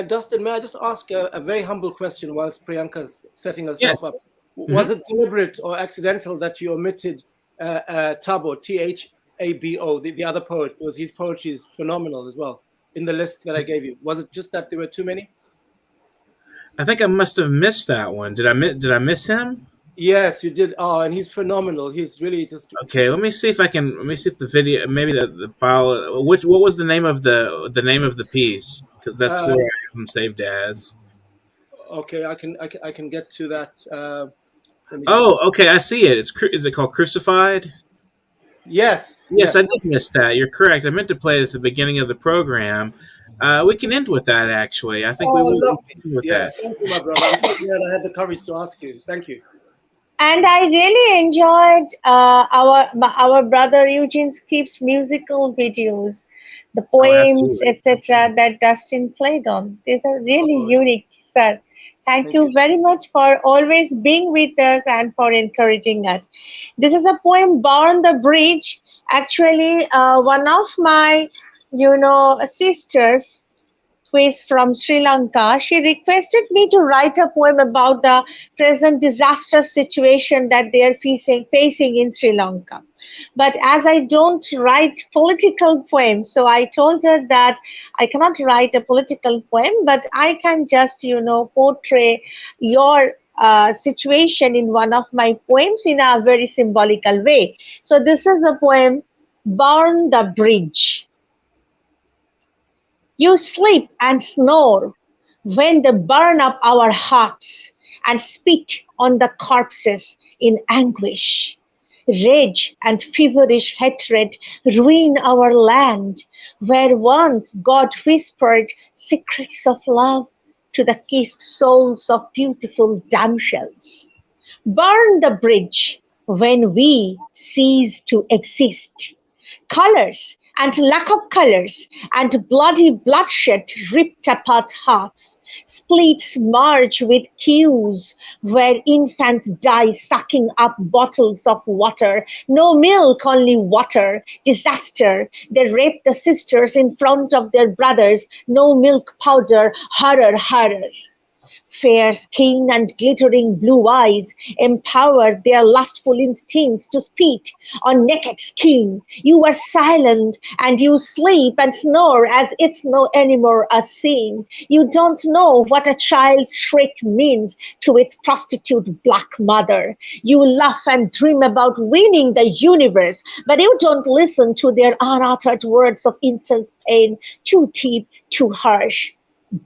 Dustin, may I just ask a very humble question whilst Priyanka's setting herself up? Was it deliberate or accidental that you omitted Thabo, Thabo, the other poet? Was his poetry is phenomenal as well in the list that I gave you? Was it just that there were too many? I think I must have missed that one. Did I miss him? Yes, you did. Oh, and he's phenomenal. He's really just okay. Let me see if the video, maybe the file. What was the name of the piece? Because that's where I have him saved as. Okay, I can get to that. Okay, I see it. Is it called Crucified? Yes. Yes, I did miss that. You're correct. I meant to play it at the beginning of the program. We can end with that, actually. I think we will end with that. Thank you, my brother. I'm so glad I had the courage to ask you. Thank you. And I really enjoyed our brother Eugene Skeef's musical videos, the poems, etc. that DUSTIN played on. These are really unique, sir. Thank you very much for always being with us and for encouraging us. This is a poem, Burn the Bridge. Actually, one of my, sisters who is from Sri Lanka, she requested me to write a poem about the present disastrous situation that they are facing in Sri Lanka. But as I don't write political poems, so I told her that I cannot write a political poem, but I can just, portray your situation in one of my poems in a very symbolical way. So this is the poem, Burn the Bridge. You sleep and snore when they burn up our hearts and spit on the corpses in anguish. Rage and feverish hatred ruin our land, where once God whispered secrets of love to the kissed souls of beautiful damsels. Burn the bridge when we cease to exist. Colors and lack of colors and bloody bloodshed ripped apart hearts, splits merge with queues where infants die sucking up bottles of water, no milk, only water, disaster. They rape the sisters in front of their brothers, no milk powder, horror, horror. Fair skin and glittering blue eyes empower their lustful instincts to spit on naked skin. You are silent and you sleep and snore as it's no anymore a sin. You don't know what a child's shriek means to its prostitute black mother. You laugh and dream about winning the universe, but you don't listen to their unuttered words of intense pain, too deep, too harsh.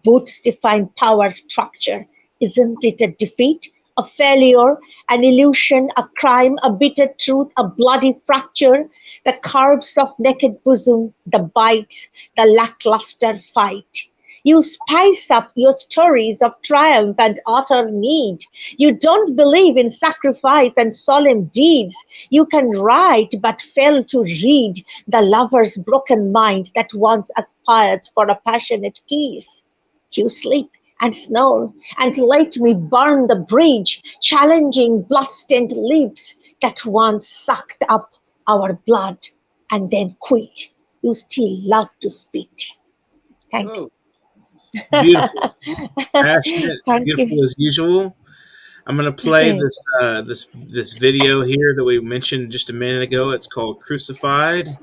Boots define power structure. Isn't it a defeat, a failure, an illusion, a crime, a bitter truth, a bloody fracture? The curves of naked bosom, the bites, the lackluster fight. You spice up your stories of triumph and utter need. You don't believe in sacrifice and solemn deeds. You can write but fail to read the lover's broken mind that once aspired for a passionate kiss. You sleep and snore and let me burn the bridge, challenging blood-stained lips that once sucked up our blood and then quit. You still love to spit. Thank you. Beautiful, passionate, Thank beautiful you. as usual. I'm going to play this video here that we mentioned just a minute ago. It's called "Crucified,"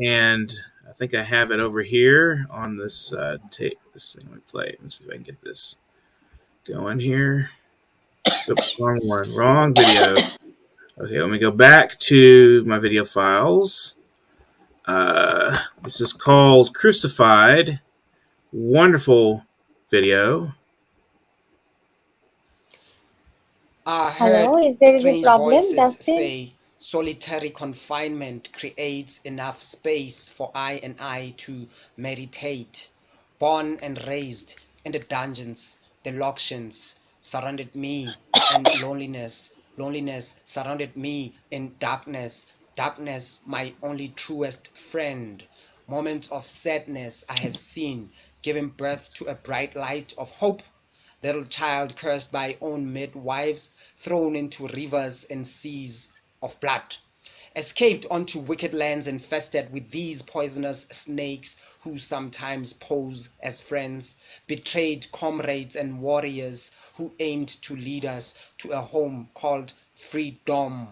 and I think I have it over here on this tape. This thing we play. Let's see if I can get this going here. Oops, wrong one. Wrong video. Okay, let me go back to my video files. This is called "Crucified." Wonderful video. I Hello, heard is there any strange problem, voices Dustin? say solitary confinement creates enough space for I to meditate. Born and raised in the dungeons, the locktions surrounded me in loneliness. Loneliness surrounded me in darkness. Darkness, my only truest friend. Moments of sadness I have seen, giving birth to a bright light of hope. Little child cursed by own midwives, thrown into rivers and seas of blood. Escaped onto wicked lands infested with these poisonous snakes who sometimes pose as friends. Betrayed comrades and warriors who aimed to lead us to a home called freedom.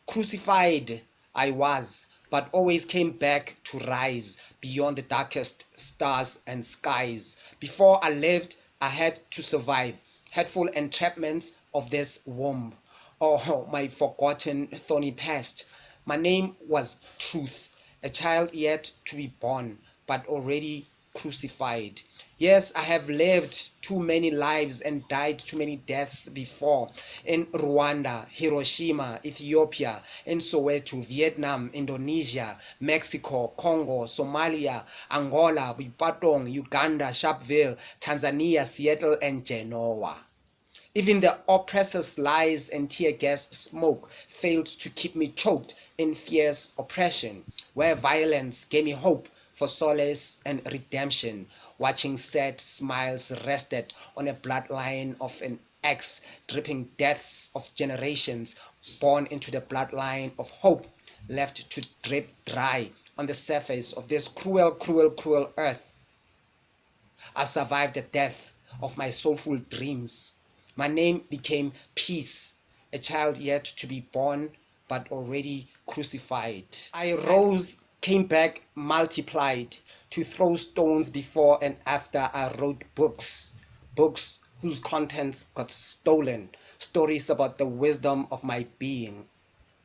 Crucified I was, but always came back to rise beyond the darkest stars and skies. Before I lived, I had to survive hateful entrapments of this womb. Oh, my forgotten thorny past. My name was Truth, a child yet to be born, but already crucified. Yes, I have lived too many lives and died too many deaths before. In Rwanda, Hiroshima, Ethiopia, in Soweto, Vietnam, Indonesia, Mexico, Congo, Somalia, Angola, Bipatong, Uganda, Sharpeville, Tanzania, Seattle, and Genoa. Even the oppressor's lies and tear gas smoke failed to keep me choked in fierce oppression, where violence gave me hope for solace and redemption. Watching sad smiles rested on a bloodline of an axe, dripping deaths of generations born into the bloodline of hope, left to drip dry on the surface of this cruel, cruel, cruel earth. I survived the death of my soulful dreams. My name became Peace, a child yet to be born, but already crucified. I rose, came back, multiplied, to throw stones before and after I wrote books. Books whose contents got stolen. Stories about the wisdom of my being.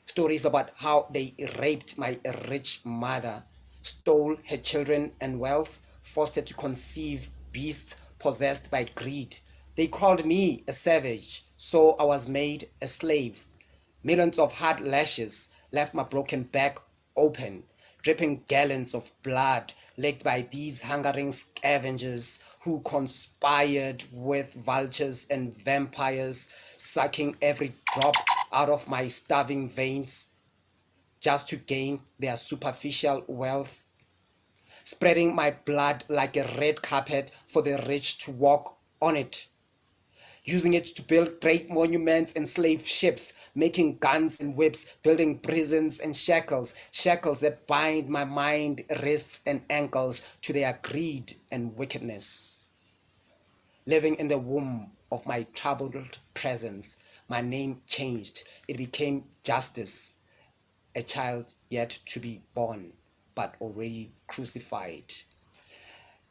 Stories about how they raped my rich mother, stole her children and wealth, forced her to conceive beasts possessed by greed. They called me a savage, so I was made a slave. Millions of hard lashes left my broken back open, dripping gallons of blood licked by these hungering scavengers who conspired with vultures and vampires, sucking every drop out of my starving veins just to gain their superficial wealth, spreading my blood like a red carpet for the rich to walk on it, using it to build great monuments and slave ships, making guns and whips, building prisons and shackles, shackles that bind my mind, wrists, and ankles to their greed and wickedness. Living in the womb of my troubled presence, my name changed. It became Justice, a child yet to be born, but already crucified.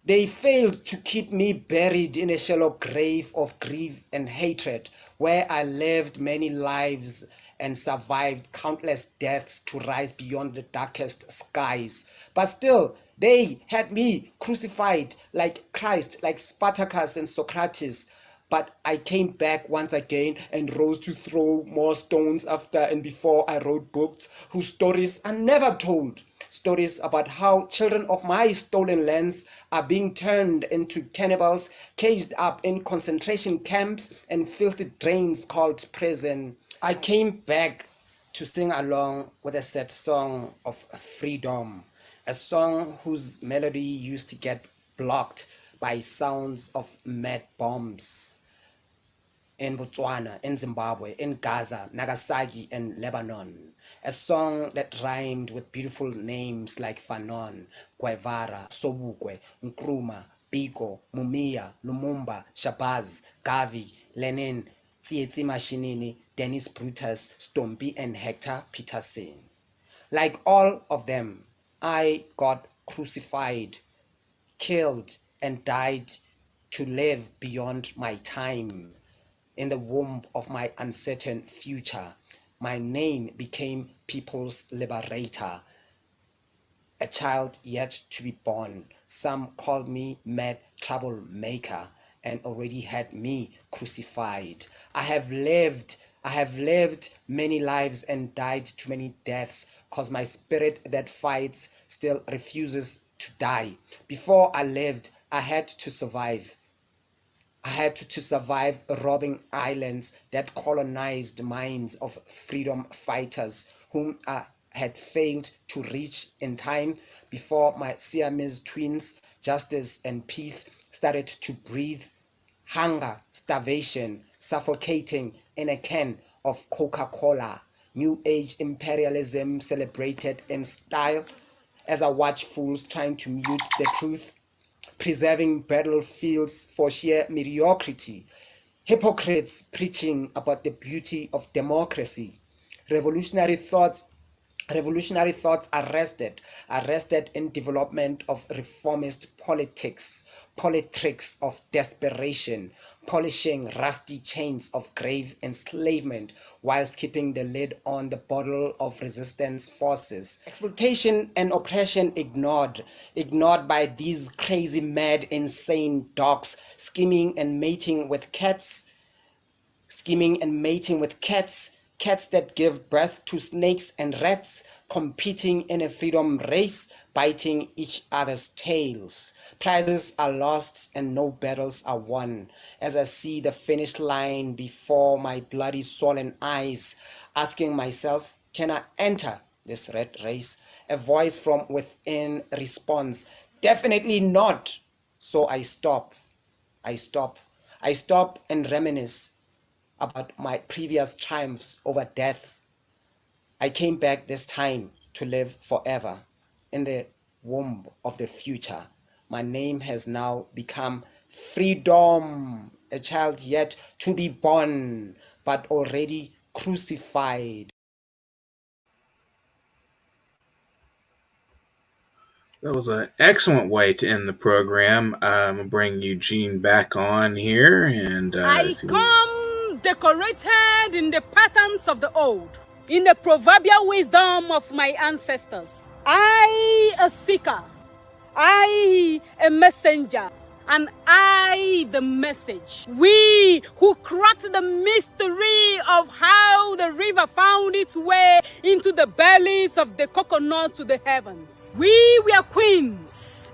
They failed to keep me buried in a shallow grave of grief and hatred, where I lived many lives and survived countless deaths to rise beyond the darkest skies. But still, they had me crucified like Christ, like Spartacus and Socrates. But I came back once again and rose to throw more stones after and before I wrote books whose stories are never told. Stories about how children of my stolen lands are being turned into cannibals, caged up in concentration camps and filthy drains called prison. I came back to sing along with a sad song of freedom, a song whose melody used to get blocked by sounds of mad bombs in Botswana, in Zimbabwe, in Gaza, Nagasaki, and Lebanon. A song that rhymed with beautiful names like Fanon, Guevara, Sobukwe, Nkrumah, Biko, Mumia, Lumumba, Shabazz, Gavi, Lenin, Tsietsi Mashinini, Dennis Brutus, Stompie, and Hector Peterson. Like all of them, I got crucified, killed, and died to live beyond my time. In the womb of my uncertain future, my name became People's Liberator, a child yet to be born. Some called me mad troublemaker and already had me crucified. I have lived many lives and died too many deaths, cause my spirit that fights still refuses to die. Before I lived, I had to survive. I had to survive robbing islands that colonized minds of freedom fighters whom I had failed to reach in time before my Siamese twins, Justice and Peace, started to breathe. Hunger, starvation, suffocating in a can of Coca-Cola. New Age imperialism celebrated in style as I watch fools trying to mute the truth, preserving battlefields for sheer mediocrity, hypocrites preaching about the beauty of democracy, revolutionary thoughts arrested in development of reformist politics of desperation, polishing rusty chains of grave enslavement whilst keeping the lid on the bottle of resistance forces. Exploitation and oppression ignored by these crazy, mad, insane dogs, scheming and mating with cats, cats that give birth to snakes and rats, competing in a freedom race, biting each other's tails. Prizes are lost and no battles are won. As I see the finish line before my bloody swollen eyes, asking myself, can I enter this red race? A voice from within responds, definitely not. So I stop and reminisce about my previous triumphs over death. I came back this time to live forever in the womb of the future. My name has now become freedom, a child yet to be born, but already crucified. That was an excellent way to end the program. I'm gonna bring Eugene back on here, and I come decorated in the patterns of the old, in the proverbial wisdom of my ancestors. I, a seeker, I, a messenger, and I, the message. We who cracked the mystery of how the river found its way into the bellies of the coconut to the heavens. We were queens,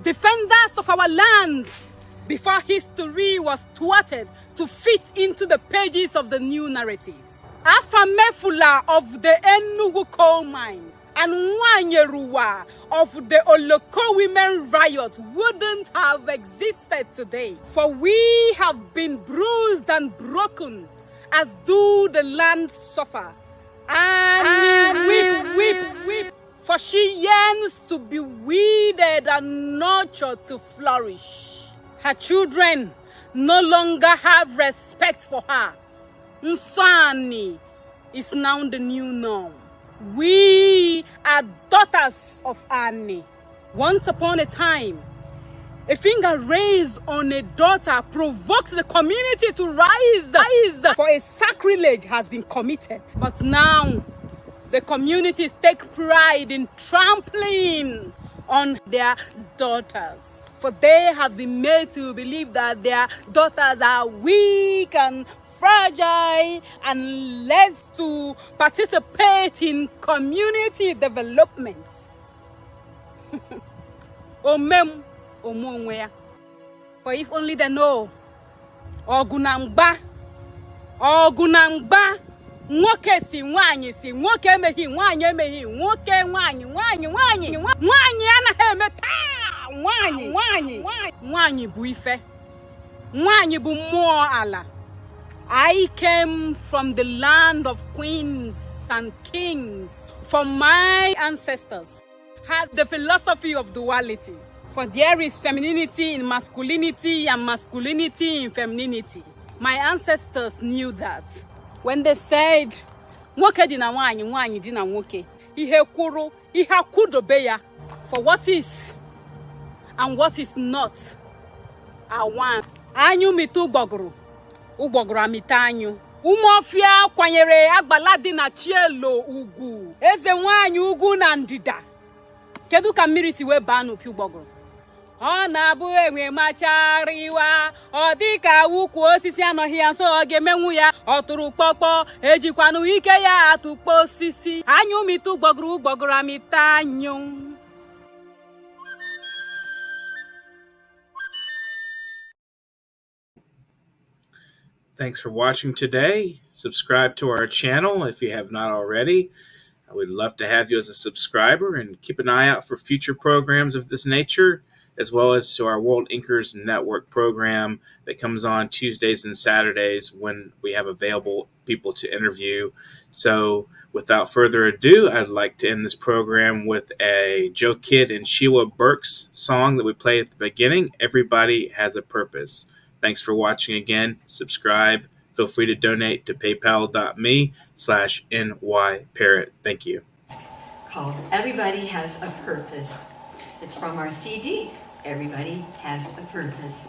defenders of our lands, before history was thwarted to fit into the pages of the new narratives. Afamefula of the Enugu coal mine and Wanyeruwa of the Oloko women riot wouldn't have existed today, for we have been bruised and broken, as do the land suffer. And weep, for she yearns to be weeded and nurtured to flourish. Her children no longer have respect for her. Nsani is now the new norm. We are daughters of Annie. Once upon a time, a finger raised on a daughter provoked the community to rise, for a sacrilege has been committed. But now, the communities take pride in trampling on their daughters, for they have been made to believe that their daughters are weak and fragile and less to participate in community development. Omem omonwea. For if only they know, Ogunangba, nwoke si nwoke emeghị nwaanyị emeghị nwoke nwaanyị anaghị eme taa nwaanyị bụ ife, nwaanyị bụ mmụọ ala. I came from the land of queens and kings, for my ancestors had the philosophy of duality, for there is femininity in masculinity and masculinity in femininity. My ancestors knew that. When they said, nwoke di na nwaanyị, nwaanyị di na nwoke, ihe kwuru, ihe akwudobe ya, for what is and what is not are one. Anyu mitu ugbogoro amita anyu. Umofia kwanyere agbala di na chielo ugwu. Eze nwaanyị ugwu na ndịda. Kedu ka mmiri si wee baa n'opi ugbogoro? Ọ na-abụ enwe machariwa, ọ dịka ukwu osisi anọghị ya nso, ọ ga-emenwu ya, ọ tụrụ kpọkpọ, ejikwanụ ike ya atụkpọ osisi. Anyụ mitu ugbogoro amita anyụ. Thanks for watching today. Subscribe to our channel if you have not already. We'd love to have you as a subscriber, and keep an eye out for future programs of this nature, as well as to our World Inkers Network program that comes on Tuesdays and Saturdays when we have available people to interview. So without further ado, I'd like to end this program with a Joe Kidd and Sheila Burks song that we played at the beginning, Everybody Has a Purpose. Thanks for watching again. Subscribe. Feel free to donate to paypal.me/nyparrot. Thank you. Called Everybody Has a Purpose. It's from our CD, Everybody Has a Purpose.